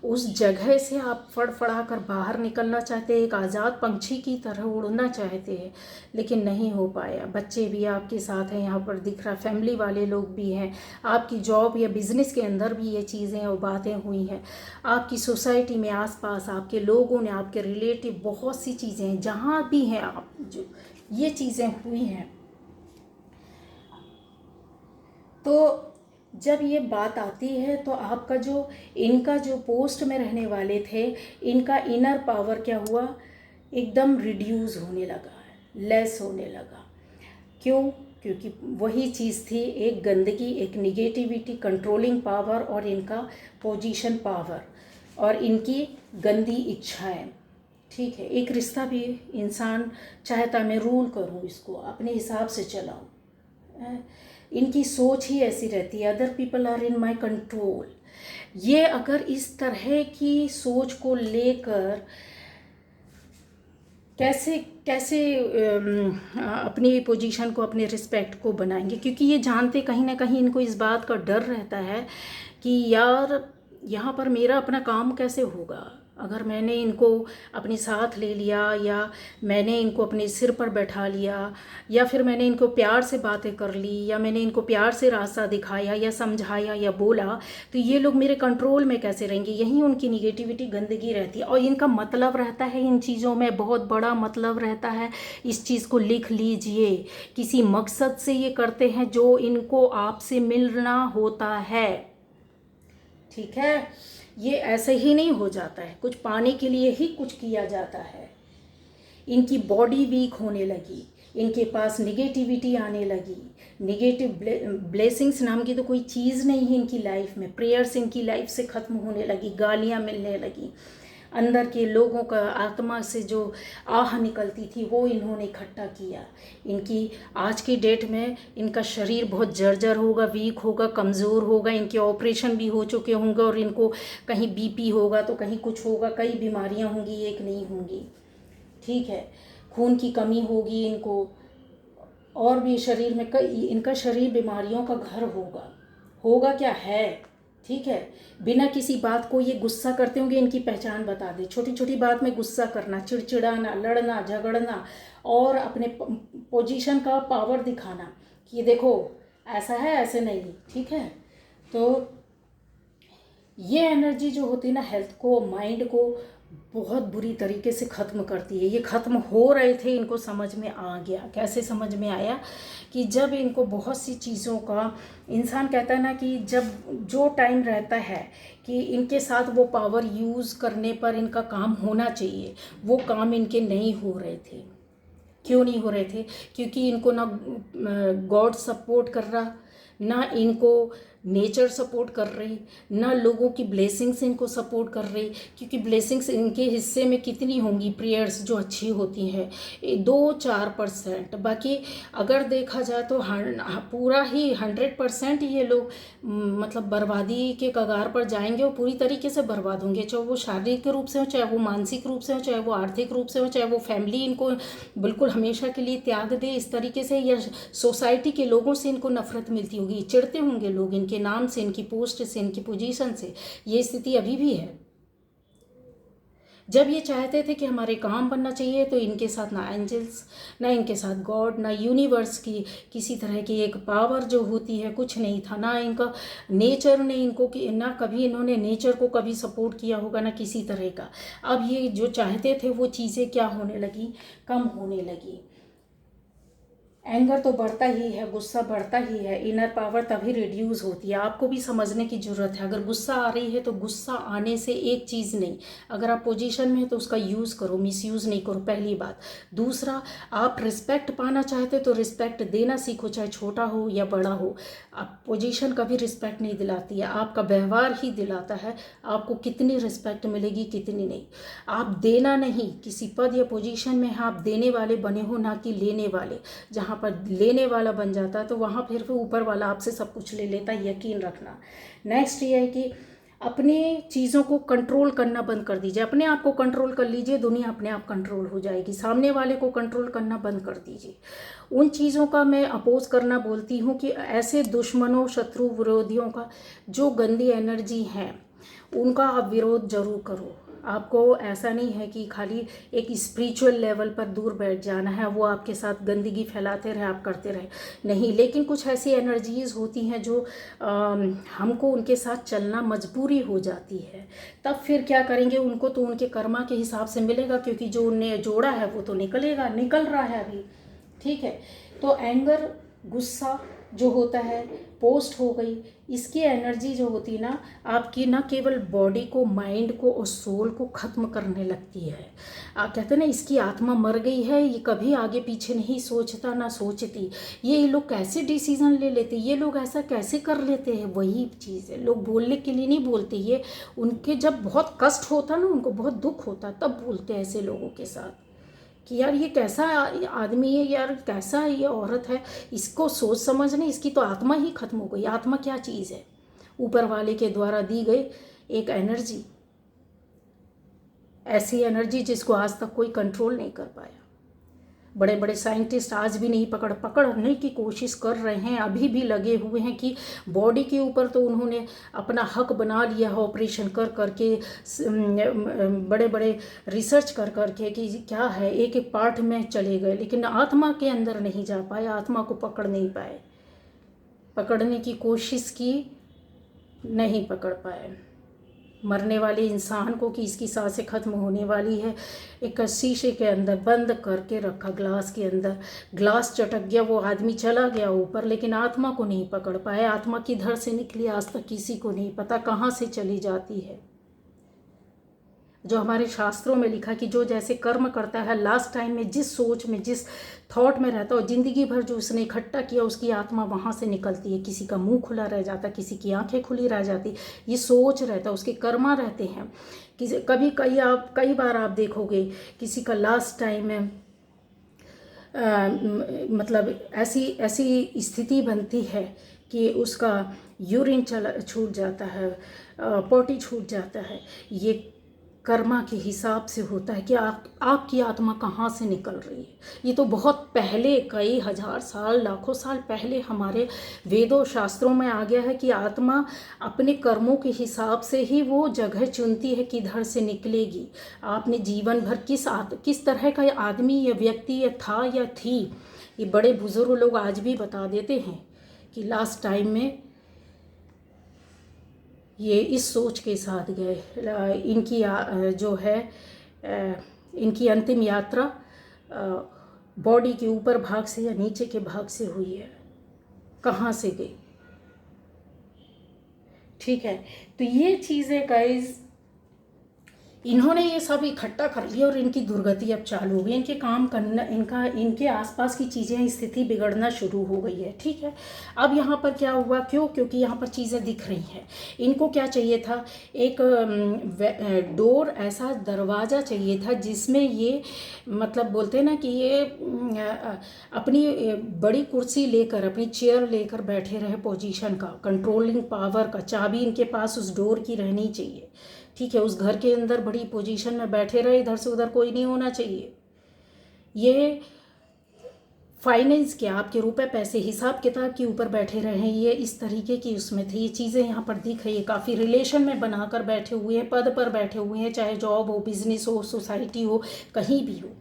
उस जगह से आप फड़फड़ा कर बाहर निकलना चाहते हैं, एक आज़ाद पंछी की तरह उड़ना चाहते हैं, लेकिन नहीं हो पाया। बच्चे भी आपके साथ हैं, यहाँ पर दिख रहा, फैमिली वाले लोग भी हैं, आपकी जॉब या बिज़नेस के अंदर भी ये चीज़ें और बातें हुई हैं, आपकी सोसाइटी में आसपास आपके लोगों ने, आपके रिलेटिव, बहुत सी चीज़ें हैं, जहाँ भी हैं आप, जो ये चीज़ें हुई हैं। जब ये बात आती है तो आपका जो इनका जो पोस्ट में रहने वाले थे, इनका इनर पावर क्या हुआ, एकदम रिड्यूस होने लगा है, लेस होने लगा। क्यों? क्योंकि वही चीज़ थी, एक गंदगी, एक निगेटिविटी, कंट्रोलिंग पावर और इनका पोजीशन पावर और इनकी गंदी इच्छाएं। ठीक है, एक रिश्ता भी इंसान चाहता मैं रूल करूं, इसको अपने हिसाब से चलाऊं। इनकी सोच ही ऐसी रहती है, other people are in my control. ये अगर इस तरह की सोच को लेकर कैसे कैसे अपनी पोजीशन को, अपने रिस्पेक्ट को बनाएंगे, क्योंकि ये जानते कहीं ना कहीं इनको इस बात का डर रहता है कि यार यहाँ पर मेरा अपना काम कैसे होगा अगर मैंने इनको अपने साथ ले लिया, या मैंने इनको अपने सिर पर बैठा लिया, या फिर मैंने इनको प्यार से बातें कर ली, या मैंने इनको प्यार से रास्ता दिखाया या समझाया या बोला, तो ये लोग मेरे कंट्रोल में कैसे रहेंगे। यहीं उनकी निगेटिविटी, गंदगी रहती है और इनका मतलब रहता है इन चीज़ों में, बहुत बड़ा मतलब रहता है। इस चीज़ को लिख लीजिए, किसी मकसद से ये करते हैं जो इनको आपसे मिलना होता है। ठीक है, ये ऐसे ही नहीं हो जाता है, कुछ पाने के लिए ही कुछ किया जाता है। इनकी बॉडी वीक होने लगी, इनके पास निगेटिविटी आने लगी, निगेटिव ब्लेसिंग्स नाम की तो कोई चीज़ नहीं है इनकी लाइफ में। प्रेयर्स इनकी लाइफ से ख़त्म होने लगी, गालियाँ मिलने लगी, अंदर के लोगों का आत्मा से जो आह निकलती थी वो इन्होंने इकट्ठा किया। इनकी आज की डेट में इनका शरीर बहुत जर्जर होगा, वीक होगा, कमज़ोर होगा, इनके ऑपरेशन भी हो चुके होंगे और इनको कहीं बीपी होगा तो कहीं कुछ होगा, कई बीमारियां होंगी, एक नहीं होंगी। ठीक है, खून की कमी होगी इनको, और भी शरीर में कई, इनका शरीर बीमारियों का घर होगा क्या है। ठीक है, बिना किसी बात को ये गुस्सा करते होंगे, इनकी पहचान बता दे, छोटी छोटी बात में गुस्सा करना, चिड़चिड़ाना, लड़ना झगड़ना और अपने पोजीशन का पावर दिखाना कि देखो ऐसा है, ऐसे नहीं। ठीक है, तो ये एनर्जी जो होती है ना, हेल्थ को, माइंड को बहुत बुरी तरीके से ख़त्म करती है। ये ख़त्म हो रहे थे, इनको समझ में आ गया। कैसे समझ में आया कि जब इनको बहुत सी चीज़ों का, इंसान कहता है ना कि जब जो टाइम रहता है कि इनके साथ वो पावर यूज़ करने पर इनका काम होना चाहिए, वो काम इनके नहीं हो रहे थे। क्यों नहीं हो रहे थे? क्योंकि इनको ना गॉड सपोर्ट कर रहा, ना इनको नेचर सपोर्ट कर रही, ना लोगों की ब्लेसिंग्स इनको सपोर्ट कर रही। क्योंकि ब्लेसिंग्स इनके हिस्से में कितनी होंगी, प्रेयर्स जो अच्छी होती हैं 2-4%, बाकी अगर देखा जाए तो पूरा ही 100% ये लोग मतलब बर्बादी के कगार पर जाएंगे और पूरी तरीके से बर्बाद होंगे, चाहे वो शारीरिक रूप से हो, चाहे वो मानसिक रूप से हो, चाहे वो आर्थिक रूप से हो, चाहे वो फैमिली इनको बिल्कुल हमेशा के लिए त्याग दे इस तरीके से, या सोसाइटी के लोगों से इनको नफरत मिलती होगी, चिढ़ते होंगे लोग इनके नाम से, इनकी पोस्ट से, इनकी पोजीशन से। ये स्थिति अभी भी है। जब ये चाहते थे कि हमारे काम बनना चाहिए, तो इनके साथ ना एंजल्स, ना इनके साथ गॉड, ना यूनिवर्स की किसी तरह की एक पावर जो होती है, कुछ नहीं था। ना इनका नेचर ने इनको, ना कभी इन्होंने नेचर को कभी सपोर्ट किया होगा, ना किसी तरह का। अब ये जो चाहते थे वो चीज़ें क्या होने लगी, कम होने लगी। एंगर तो बढ़ता ही है, गुस्सा बढ़ता ही है, इनर पावर तभी रिड्यूस होती है। आपको भी समझने की ज़रूरत है, अगर गुस्सा आ रही है तो गुस्सा आने से एक चीज़ नहीं, अगर आप पोजीशन में है तो उसका यूज़ करो, मिसयूज़ नहीं करो, पहली बात। दूसरा, आप रिस्पेक्ट पाना चाहते तो रिस्पेक्ट देना सीखो, चाहे छोटा हो या बड़ा हो। आप पोजीशन कभी रिस्पेक्ट नहीं दिलाती है, आपका व्यवहार ही दिलाता है आपको कितनी रिस्पेक्ट मिलेगी, कितनी नहीं। आप देना नहीं, किसी पद या पोजीशन में आप देने वाले बने हो, ना कि लेने वाले। जहाँ पर लेने वाला बन जाता है तो वहाँ फिर ऊपर वाला आपसे सब कुछ ले लेता है, यकीन रखना। नेक्स्ट ये है कि अपने चीज़ों को कंट्रोल करना बंद कर दीजिए, अपने आप को कंट्रोल कर लीजिए, दुनिया अपने आप कंट्रोल हो जाएगी। सामने वाले को कंट्रोल करना बंद कर दीजिए। उन चीज़ों का मैं अपोज करना बोलती हूँ कि ऐसे दुश्मनों, शत्रु, विरोधियों का जो गंदी एनर्जी है उनका आप विरोध जरूर करो। आपको ऐसा नहीं है कि खाली एक स्पिरिचुअल लेवल पर दूर बैठ जाना है, वो आपके साथ गंदगी फैलाते रहे, आप करते रहे, नहीं। लेकिन कुछ ऐसी एनर्जीज होती हैं जो हमको उनके साथ चलना मजबूरी हो जाती है। तब फिर क्या करेंगे, उनको तो उनके कर्मा के हिसाब से मिलेगा, क्योंकि जो उन्हें जोड़ा है वो तो निकल रहा है अभी। ठीक है, तो एंगर, गुस्सा जो होता है पोस्ट हो गई। इसकी एनर्जी जो होती है ना, आपकी ना केवल बॉडी को, माइंड को और सोल को ख़त्म करने लगती है। आप कहते हैं ना, इसकी आत्मा मर गई है, ये कभी आगे पीछे नहीं सोचता ना सोचती। ये लोग कैसे डिसीज़न ले लेते, ये लोग ऐसा कैसे कर लेते हैं? वही चीज़ है, लोग बोलने के लिए नहीं बोलते, ये उनके जब बहुत कष्ट होता ना, उनको बहुत दुख होता, तब बोलते हैं ऐसे लोगों के साथ कि यार ये कैसा आदमी है, यार कैसा ये औरत है, इसको सोच समझ नहीं, इसकी तो आत्मा ही खत्म हो गई। आत्मा क्या चीज़ है? ऊपर वाले के द्वारा दी गई एक एनर्जी, ऐसी एनर्जी जिसको आज तक कोई कंट्रोल नहीं कर पाया। बड़े बड़े साइंटिस्ट आज भी नहीं पकड़ने की कोशिश कर रहे हैं, अभी भी लगे हुए हैं कि बॉडी के ऊपर तो उन्होंने अपना हक बना लिया है, ऑपरेशन कर करके, बड़े बड़े रिसर्च कर करके कि क्या है, एक एक पार्ट में चले गए, लेकिन आत्मा के अंदर नहीं जा पाए, आत्मा को पकड़ नहीं पाए। पकड़ने की कोशिश की, नहीं पकड़ पाए। मरने वाले इंसान को कि इसकी सांसें खत्म होने वाली है, एक शीशे के अंदर बंद करके रखा, ग्लास के अंदर। ग्लास चटक गया, वो आदमी चला गया ऊपर, लेकिन आत्मा को नहीं पकड़ पाए। आत्मा किधर से निकली आज तक किसी को नहीं पता, कहाँ से चली जाती है। जो हमारे शास्त्रों में लिखा कि जो जैसे कर्म करता है, लास्ट टाइम में जिस सोच में, जिस थॉट में रहता हो, ज़िंदगी भर जो उसने इकट्ठा किया, उसकी आत्मा वहाँ से निकलती है। किसी का मुंह खुला रह जाता, किसी की आंखें खुली रह जाती, ये सोच रहता, उसके कर्मा रहते हैं। किसी कई बार आप देखोगे किसी का लास्ट टाइम में मतलब ऐसी स्थिति बनती है कि उसका यूरिन छूट जाता है, पोटी छूट जाता है। ये कर्मा के हिसाब से होता है कि आपकी आत्मा कहाँ से निकल रही है। ये तो बहुत पहले, कई हजार साल, लाखों साल पहले हमारे वेदों शास्त्रों में आ गया है कि आत्मा अपने कर्मों के हिसाब से ही वो जगह चुनती है किधर से निकलेगी। आपने जीवन भर किस तरह का आदमी या व्यक्ति या था या थी, ये बड़े बुजुर्ग लोग आज भी बता देते हैं कि लास्ट टाइम में ये इस सोच के साथ गए। इनकी जो है इनकी अंतिम यात्रा बॉडी के ऊपर भाग से या नीचे के भाग से हुई है, कहाँ से गई। ठीक है, तो ये चीज़ें गाइस, इन्होंने ये सब इकट्ठा कर लिया और इनकी दुर्गति अब चालू हो गई। इनके काम करना, इनके आसपास की चीज़ें, स्थिति बिगड़ना शुरू हो गई है। ठीक है, अब यहाँ पर क्या हुआ, क्योंकि यहाँ पर चीज़ें दिख रही हैं। इनको क्या चाहिए था, एक डोर, ऐसा दरवाज़ा चाहिए था जिसमें ये मतलब बोलते हैं ना कि ये अपनी बड़ी कुर्सी लेकर, अपनी चेयर लेकर बैठे रहे, पोजीशन का, कंट्रोलिंग पावर का, चाबी इनके पास उस डोर की रहनी चाहिए। ठीक है, उस घर के अंदर बड़ी पोजीशन में बैठे रहे, इधर से उधर कोई नहीं होना चाहिए। ये फाइनेंस के, आपके रुपए पैसे, हिसाब किताब के ऊपर बैठे रहे, ये इस तरीके की उसमें थी। ये चीज़ें यहाँ पर दिख रही है, काफ़ी रिलेशन में बनाकर बैठे हुए हैं, पद पर बैठे हुए हैं, चाहे जॉब हो, बिजनेस हो, सोसाइटी हो, कहीं भी हो।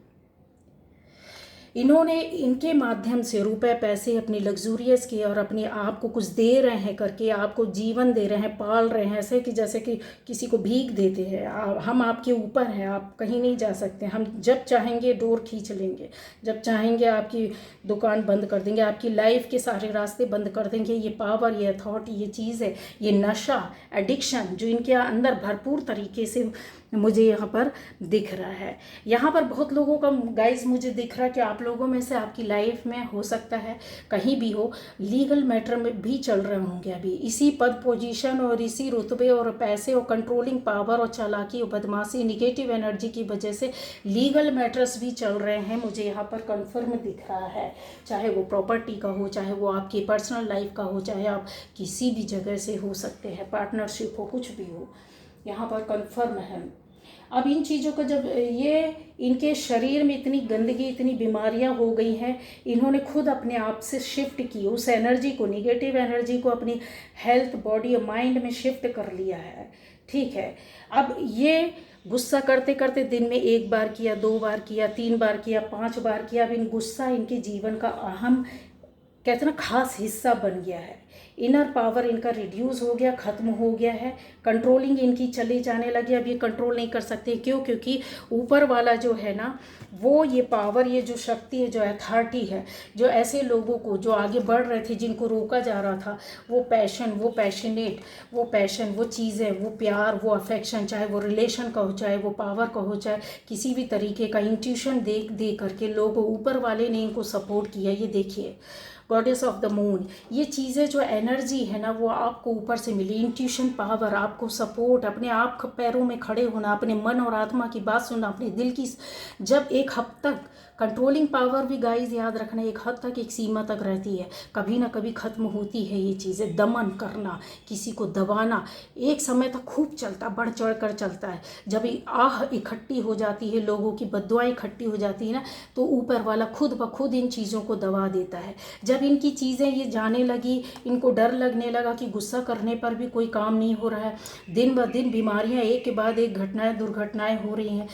इन्होंने इनके माध्यम से रुपए पैसे अपनी लग्जूरियस के और अपने आप को कुछ दे रहे हैं करके, आपको जीवन दे रहे हैं, पाल रहे हैं, ऐसे कि जैसे कि किसी को भीख देते हैं। हम आपके ऊपर हैं, आप कहीं नहीं जा सकते, हम जब चाहेंगे डोर खींच लेंगे, जब चाहेंगे आपकी दुकान बंद कर देंगे, आपकी लाइफ के सारे रास्ते बंद कर देंगे। ये पावर, ये अथॉरिटी, ये चीज़ है, ये नशा, एडिक्शन जो इनके अंदर भरपूर तरीके से मुझे यहाँ पर दिख रहा है। यहाँ पर बहुत लोगों का गाइस मुझे दिख रहा है कि आप लोगों में से आपकी लाइफ में हो सकता है कहीं भी हो, लीगल मैटर में भी चल रहे होंगे अभी, इसी पद पोजीशन और इसी रुतबे और पैसे और कंट्रोलिंग पावर और चालाकी और बदमाशी, निगेटिव एनर्जी की वजह से लीगल मैटर्स भी चल रहे हैं। मुझे यहाँ पर कन्फर्म दिख रहा है, चाहे वो प्रॉपर्टी का हो, चाहे वो आपकी पर्सनल लाइफ का हो, चाहे आप किसी भी जगह से हो सकते हैं, पार्टनरशिप हो, कुछ भी हो, यहाँ पर कन्फर्म है। अब इन चीज़ों को जब ये इनके शरीर में इतनी गंदगी, इतनी बीमारियां हो गई हैं, इन्होंने खुद अपने आप से शिफ्ट की उस एनर्जी को, निगेटिव एनर्जी को अपनी हेल्थ, बॉडी और माइंड में शिफ्ट कर लिया है। ठीक है, अब ये गुस्सा करते करते दिन में 1 बार किया, 2 बार किया, 3 बार किया, 5 बार किया। अब इन गुस्सा इनके जीवन का अहम कहते हैं ना खास हिस्सा बन गया है। इनर पावर इनका रिड्यूस हो गया, ख़त्म हो गया है, कंट्रोलिंग इनकी चली जाने लगी। अब ये कंट्रोल नहीं कर सकते, क्यों? क्योंकि ऊपर वाला जो है ना, वो ये पावर, ये जो शक्ति है, जो अथॉरिटी है, जो ऐसे लोगों को जो आगे बढ़ रहे थे, जिनको रोका जा रहा था, वो पैशन, वो पैशनेट, वो पैशन, वो चीज़ें, वो प्यार, वो अफेक्शन, चाहे वो रिलेशन का हो, चाहे वो पावर का हो, चाहे किसी भी तरीके का इंट्यूशन दे करके लोगों, ऊपर वाले ने इनको सपोर्ट किया। ये देखिए, गॉडेस ऑफ द मून, ये चीज़ें जो एनर्जी है ना, वो आपको ऊपर से मिली। इंट्यूशन पावर, आपको सपोर्ट, अपने आप पैरों में खड़े होना, अपने मन और आत्मा की बात सुनना, अपने दिल की, जब एक हद तक कंट्रोलिंग पावर भी गाइस याद रखना, एक हद तक, एक सीमा तक रहती है, कभी ना कभी ख़त्म होती है ये चीज़ें। दमन करना, किसी को दबाना, एक समय तक खूब चलता, बढ़ चढ़ कर चलता है। जब आह इकट्ठी हो जाती है, लोगों की बद्दुआएं इकट्ठी हो जाती है ना, तो ऊपर वाला खुद ब खुद इन चीज़ों को दबा देता है। जब इनकी चीज़ें ये जाने लगी, इनको डर लगने लगा कि गुस्सा करने पर भी कोई काम नहीं हो रहा है, दिन ब दिन बीमारियां एक के बाद एक घटनाएं, दुर्घटनाएं हो रही हैं,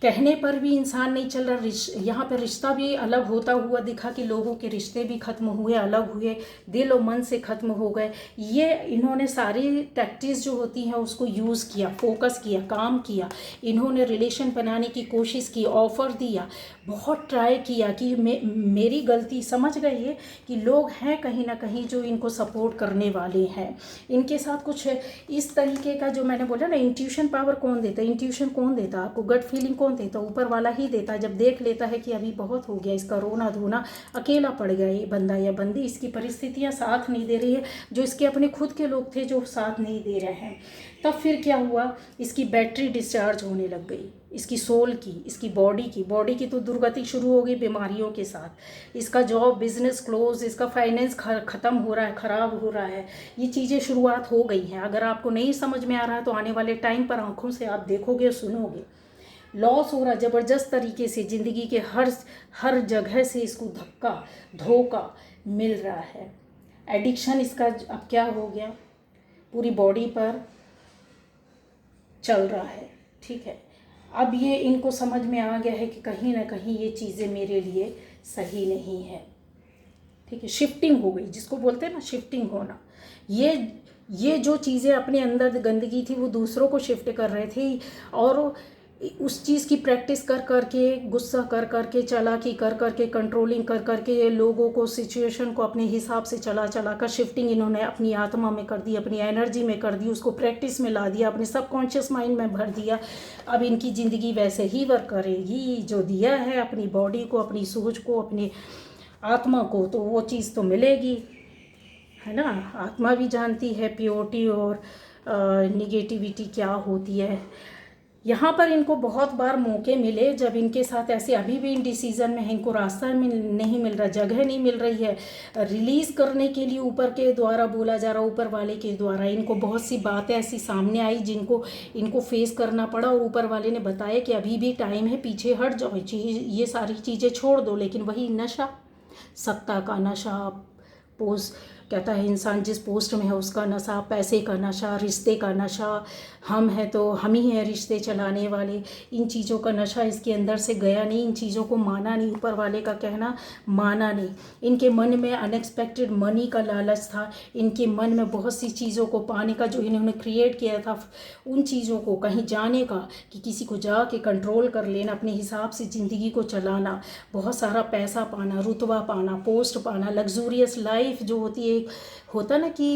कहने पर भी इंसान नहीं चल रहा। यहाँ पर रिश्ता भी अलग होता हुआ दिखा कि लोगों के रिश्ते भी ख़त्म हुए, अलग हुए, दिल और मन से ख़त्म हो गए। ये इन्होंने सारी टैक्टिक्स जो होती हैं उसको यूज़ किया, फोकस किया, काम किया। इन्होंने रिलेशन बनाने की कोशिश की, ऑफ़र दिया, बहुत ट्राई किया कि मेरी गलती, समझ गए ये कि लोग हैं कहीं ना कहीं जो इनको सपोर्ट करने वाले हैं। इनके साथ कुछ इस तरीके का, जो मैंने बोला ना, इंट्यूशन पावर कौन देता है? इंट्यूशन कौन देता है आपको? गट फीलिंग कौन देता? ऊपर वाला ही देता है। जब देख लेता है कि अभी बहुत हो गया, इसका रोना धोना, अकेला पड़ गया ये बंदा या बंदी, इसकी परिस्थितियां साथ नहीं दे रही है, जो इसके अपने खुद के लोग थे जो साथ नहीं दे रहे हैं, तब फिर क्या हुआ? इसकी बैटरी डिस्चार्ज होने लग गई, इसकी सोल की, इसकी बॉडी की तो दुर्गति शुरू हो गई बीमारियों के साथ। इसका जॉब, बिजनेस क्लोज, इसका फाइनेंस ख़त्म हो रहा है, ख़राब हो रहा है। ये चीज़ें शुरुआत हो गई हैं। अगर आपको नहीं समझ में आ रहा है तो आने वाले टाइम पर आंखों से आप देखोगे, सुनोगे। लॉस हो रहा है ज़बरदस्त तरीके से, ज़िंदगी के हर जगह से इसको धक्का, धोखा मिल रहा है। एडिक्शन इसका अब क्या हो गया, पूरी बॉडी पर चल रहा है। ठीक है, अब ये इनको समझ में आ गया है कि कहीं ना कहीं ये चीज़ें मेरे लिए सही नहीं है। ठीक है, शिफ्टिंग हो गई, जिसको बोलते हैं ना शिफ्टिंग होना। ये जो चीज़ें अपने अंदर गंदगी थी वो दूसरों को शिफ्ट कर रहे थे, और उस चीज़ की प्रैक्टिस कर करके, गुस्सा कर करके, चालाकी कर करके, कंट्रोलिंग कर करके, लोगों को, सिचुएशन को अपने हिसाब से चला कर शिफ्टिंग इन्होंने अपनी आत्मा में कर दी, अपनी एनर्जी में कर दी, उसको प्रैक्टिस में ला दिया, अपने सबकॉन्शियस माइंड में भर दिया। अब इनकी ज़िंदगी वैसे ही वर्क करेगी, जो दिया है अपनी बॉडी को, अपनी सोच को, अपनी आत्मा को, तो वो चीज़ तो मिलेगी, है ना। आत्मा भी जानती है प्योरिटी और निगेटिविटी क्या होती है। यहाँ पर इनको बहुत बार मौके मिले जब इनके साथ ऐसे, अभी भी इंडिसीजन में है, इनको रास्ता नहीं मिल रहा, जगह नहीं मिल रही है रिलीज़ करने के लिए। ऊपर के द्वारा बोला जा रहा, ऊपर वाले के द्वारा इनको बहुत सी बातें ऐसी सामने आई जिनको इनको फेस करना पड़ा, और ऊपर वाले ने बताया कि अभी भी टाइम है, पीछे हट जाओ, ये सारी चीज़ें छोड़ दो। लेकिन वही नशा, सत्ता का नशा, पोस्ट कहता है इंसान जिस पोस्ट में है उसका नशा, पैसे का नशा, रिश्ते का नशा, हम हैं तो हम ही हैं रिश्ते चलाने वाले, इन चीज़ों का नशा इसके अंदर से गया नहीं, इन चीज़ों को माना नहीं, ऊपर वाले का कहना माना नहीं। इनके मन में अनएक्सपेक्टेड मनी का लालच था, इनके मन में बहुत सी चीज़ों को पाने का, जो इन्होंने क्रिएट किया था, उन चीज़ों को कहीं जाने का, कि किसी को जाके कंट्रोल कर लेना, अपने हिसाब से ज़िंदगी को चलाना, बहुत सारा पैसा पाना, रुतबा पाना, पोस्ट पाना, लग्जूरियस लाइफ जो होती है, होता ना कि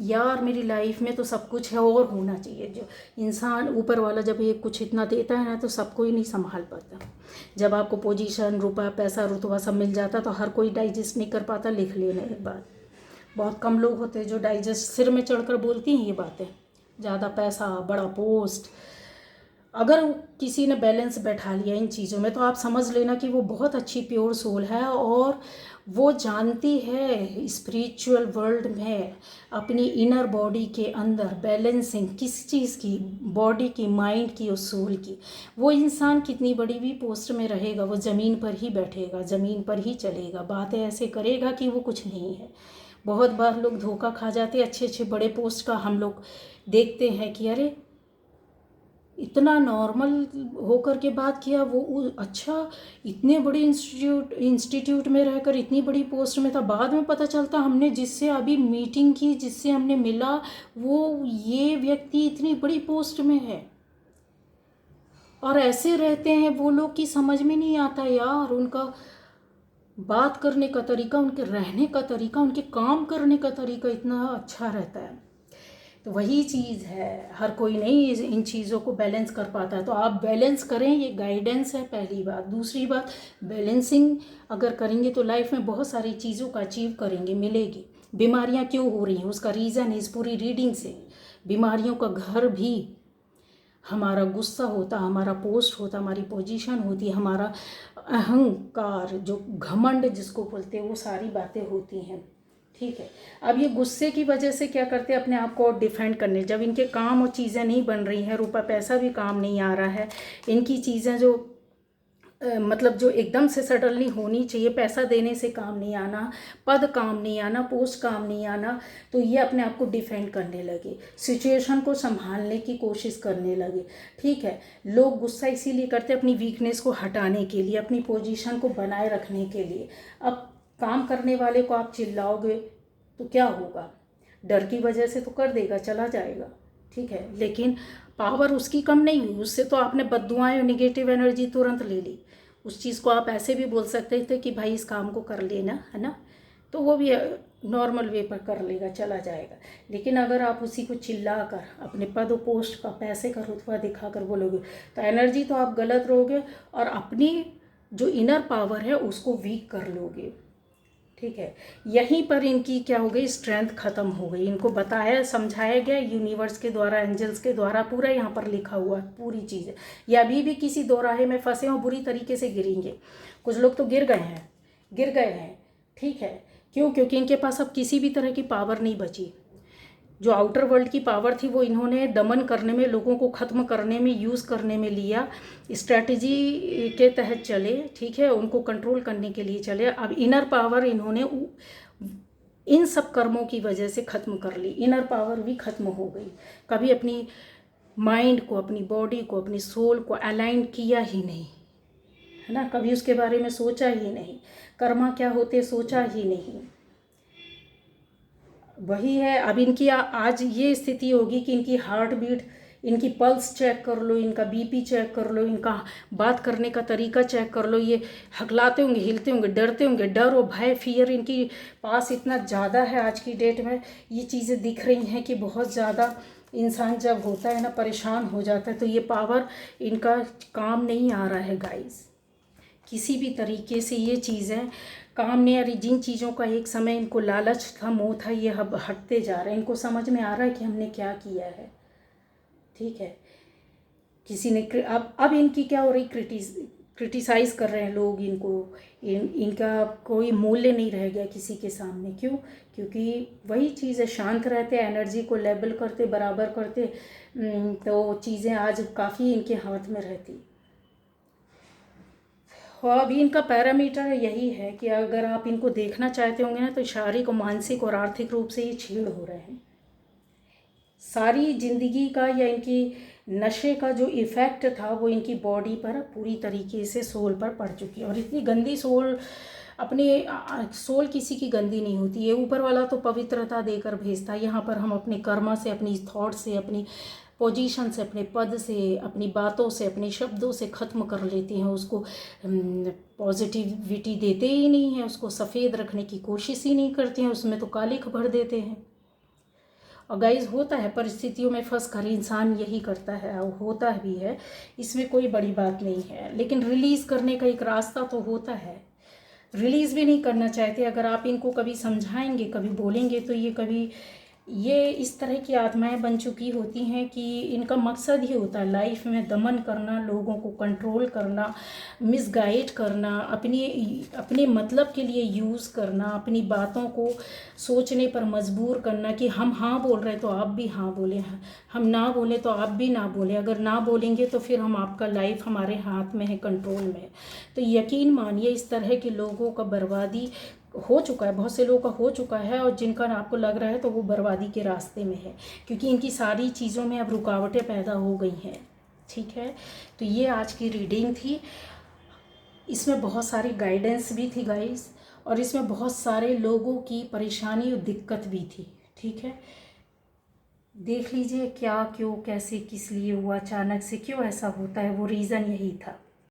यार मेरी लाइफ में तो सब कुछ है और होना चाहिए। जो इंसान, ऊपर वाला जब ये कुछ इतना देता है ना, तो सबको ही नहीं संभाल पाता। जब आपको पोजीशन, रुपया, पैसा, रुतबा सब मिल जाता तो हर कोई डाइजेस्ट नहीं कर पाता। लिख लेना एक बात, बहुत कम लोग होते हैं जो डाइजेस्ट, सिर में चढ़कर बोलती हैं ये बातें। ज़्यादा पैसा, बड़ा पोस्ट, अगर किसी ने बैलेंस बैठा लिया इन चीज़ों में, तो आप समझ लेना कि वो बहुत अच्छी प्योर सोल है, और वो जानती है स्पिरिचुअल वर्ल्ड में अपनी इनर बॉडी के अंदर बैलेंसिंग किस चीज़ की, बॉडी की, माइंड की और सोल की। वो इंसान कितनी बड़ी भी पोस्ट में रहेगा, वो ज़मीन पर ही बैठेगा, ज़मीन पर ही चलेगा, बातें ऐसे करेगा कि वो कुछ नहीं है। बहुत बार लोग धोखा खा जाते, अच्छे अच्छे बड़े पोस्ट का हम लोग देखते हैं कि अरे इतना नॉर्मल होकर के बात किया वो अच्छा इतने बड़े इंस्टीट्यूट में रहकर इतनी बड़ी पोस्ट में था। बाद में पता चलता हमने जिससे अभी मीटिंग की, जिससे हमने मिला, वो ये व्यक्ति इतनी बड़ी पोस्ट में है। और ऐसे रहते हैं वो लोग कि समझ में नहीं आता यार, उनका बात करने का तरीका, उनके रहने का तरीका, उनके काम करने का तरीका इतना अच्छा रहता है। तो वही चीज़ है, हर कोई नहीं इन चीज़ों को बैलेंस कर पाता है। तो आप बैलेंस करें, ये गाइडेंस है पहली बात। दूसरी बात, बैलेंसिंग अगर करेंगे तो लाइफ में बहुत सारी चीज़ों का अचीव करेंगे, मिलेगी। बीमारियां क्यों हो रही हैं उसका रीज़न है इस पूरी रीडिंग से। बीमारियों का घर भी हमारा गुस्सा होता, हमारा पोस्ट होता, हमारी पोजीशन होती, हमारा अहंकार, जो घमंड जिसको बोलते हैं, वो सारी बातें होती हैं। ठीक है, अब ये गुस्से की वजह से क्या करते हैं, अपने आप को डिफेंड करने, जब इनके काम और चीज़ें नहीं बन रही हैं, रुपया पैसा भी काम नहीं आ रहा है, इनकी चीज़ें जो मतलब जो एकदम से सडनली होनी चाहिए, पैसा देने से काम नहीं आना, पद काम नहीं आना, पोस्ट काम नहीं आना, तो ये अपने आप को डिफेंड करने लगे, सिचुएशन को संभालने की कोशिश करने लगे। ठीक है, लोग गुस्सा इसीलिए करते हैं अपनी वीकनेस को हटाने के लिए, अपनी पोजीशन को बनाए रखने के लिए। अब काम करने वाले को आप चिल्लाओगे तो क्या होगा, डर की वजह से तो कर देगा, चला जाएगा। ठीक है, लेकिन पावर उसकी कम नहीं हुई, उससे तो आपने बद्दुआएं और निगेटिव एनर्जी तुरंत ले ली। उस चीज़ को आप ऐसे भी बोल सकते थे कि भाई इस काम को कर लेना, है ना, तो वो भी नॉर्मल वे पर कर लेगा, चला जाएगा। लेकिन अगर आप उसी को चिल्ला कर अपने पद पोस्ट का, पैसे का रुतबा दिखाकर बोलोगे, तो एनर्जी तो आप गलत रहोगे और अपनी जो इनर पावर है उसको वीक कर लोगे। ठीक है, यहीं पर इनकी क्या हो गई, स्ट्रेंथ खत्म हो गई। इनको बताया समझाया गया यूनिवर्स के द्वारा, एंजल्स के द्वारा, पूरा यहाँ पर लिखा हुआ है पूरी चीज़ें। ये अभी भी किसी दोराहे में फंसे और बुरी तरीके से गिरेंगे। कुछ लोग तो गिर गए हैं। ठीक है, क्यों? क्योंकि इनके पास अब किसी भी तरह की पावर नहीं बची। जो आउटर वर्ल्ड की पावर थी वो इन्होंने दमन करने में, लोगों को ख़त्म करने में, यूज़ करने में लिया, स्ट्रैटेजी के तहत चले। ठीक है, उनको कंट्रोल करने के लिए चले। अब इनर पावर इन्होंने इन सब कर्मों की वजह से ख़त्म कर ली, इनर पावर भी ख़त्म हो गई। कभी अपनी माइंड को, अपनी बॉडी को, अपनी सोल को अलाइन किया ही नहीं, है ना, कभी उसके बारे में सोचा ही नहीं, कर्मा क्या होते सोचा ही नहीं। वही है, अब इनकी आज ये स्थिति होगी कि इनकी हार्ट बीट, इनकी पल्स चेक कर लो, इनका बीपी चेक कर लो, इनका बात करने का तरीका चेक कर लो। ये हकलाते होंगे, हिलते होंगे, डरते होंगे, डर और भय, फियर इनकी पास इतना ज़्यादा है आज की डेट में। ये चीज़ें दिख रही हैं कि बहुत ज़्यादा इंसान जब होता है ना, परेशान हो जाता है, तो ये पावर इनका काम नहीं आ रहा है गाइस। किसी भी तरीके से ये चीज़ें काम नहीं आ रही। जिन चीज़ों का एक समय इनको लालच था, मोह था, ये अब हटते जा रहे हैं। इनको समझ में आ रहा है कि हमने क्या किया है। ठीक है, किसी ने अब इनकी क्या हो रही, क्रिटिसाइज कर रहे हैं लोग इनको। इनका कोई मूल्य नहीं रह गया किसी के सामने। क्यों? क्योंकि वही चीज़ है, शांत रहते, एनर्जी को लेवल करते, बराबर करते, तो चीज़ें आज काफ़ी इनके हाथ में रहती। और अभी इनका पैरामीटर यही है कि अगर आप इनको देखना चाहते होंगे ना, तो शारीरिक और मानसिक और आर्थिक रूप से ये छीड़ हो रहे हैं। सारी जिंदगी का या इनकी नशे का जो इफ़ेक्ट था वो इनकी बॉडी पर पूरी तरीके से सोल पर पड़ चुकी है। और इतनी गंदी सोल, अपनी सोल किसी की गंदी नहीं होती है, ऊपर वाला तो पवित्रता देकर भेजता है। यहाँ पर हम अपने कर्मा से, अपनी थॉट से, अपनी पोजीशन से, अपने पद से, अपनी बातों से, अपने शब्दों से ख़त्म कर लेते हैं। उसको पॉजिटिविटी देते ही नहीं हैं, उसको सफ़ेद रखने की कोशिश ही नहीं करते हैं, उसमें तो कालिख भर देते हैं। और गाइस होता है, परिस्थितियों में फंस कर इंसान यही करता है, और होता भी है, इसमें कोई बड़ी बात नहीं है। लेकिन रिलीज़ करने का एक रास्ता तो होता है। रिलीज़ भी नहीं करना चाहते। अगर आप इनको कभी समझाएंगे, कभी बोलेंगे, तो ये इस तरह की आत्माएं बन चुकी होती हैं कि इनका मकसद ही होता है लाइफ में दमन करना, लोगों को कंट्रोल करना, मिसगाइड करना, अपने मतलब के लिए यूज़ करना, अपनी बातों को सोचने पर मजबूर करना कि हम हाँ बोल रहे तो आप भी हाँ बोले, हम ना बोले तो आप भी ना बोले, अगर ना बोलेंगे तो फिर हम आपका लाइफ हमारे हाथ में है, कंट्रोल में। तो यकीन मानिए इस तरह के लोगों का बर्बादी हो चुका है, बहुत से लोगों का हो चुका है, और जिनका आपको लग रहा है तो वो बर्बादी के रास्ते में है, क्योंकि इनकी सारी चीज़ों में अब रुकावटें पैदा हो गई हैं। ठीक है, तो ये आज की रीडिंग थी। इसमें बहुत सारी गाइडेंस भी थी गाइस, और इसमें बहुत सारे लोगों की परेशानी और दिक्कत भी थी। ठीक है, देख लीजिए क्या, क्यों, कैसे, किस लिए हुआ, अचानक से क्यों ऐसा होता है, वो रीज़न यही था।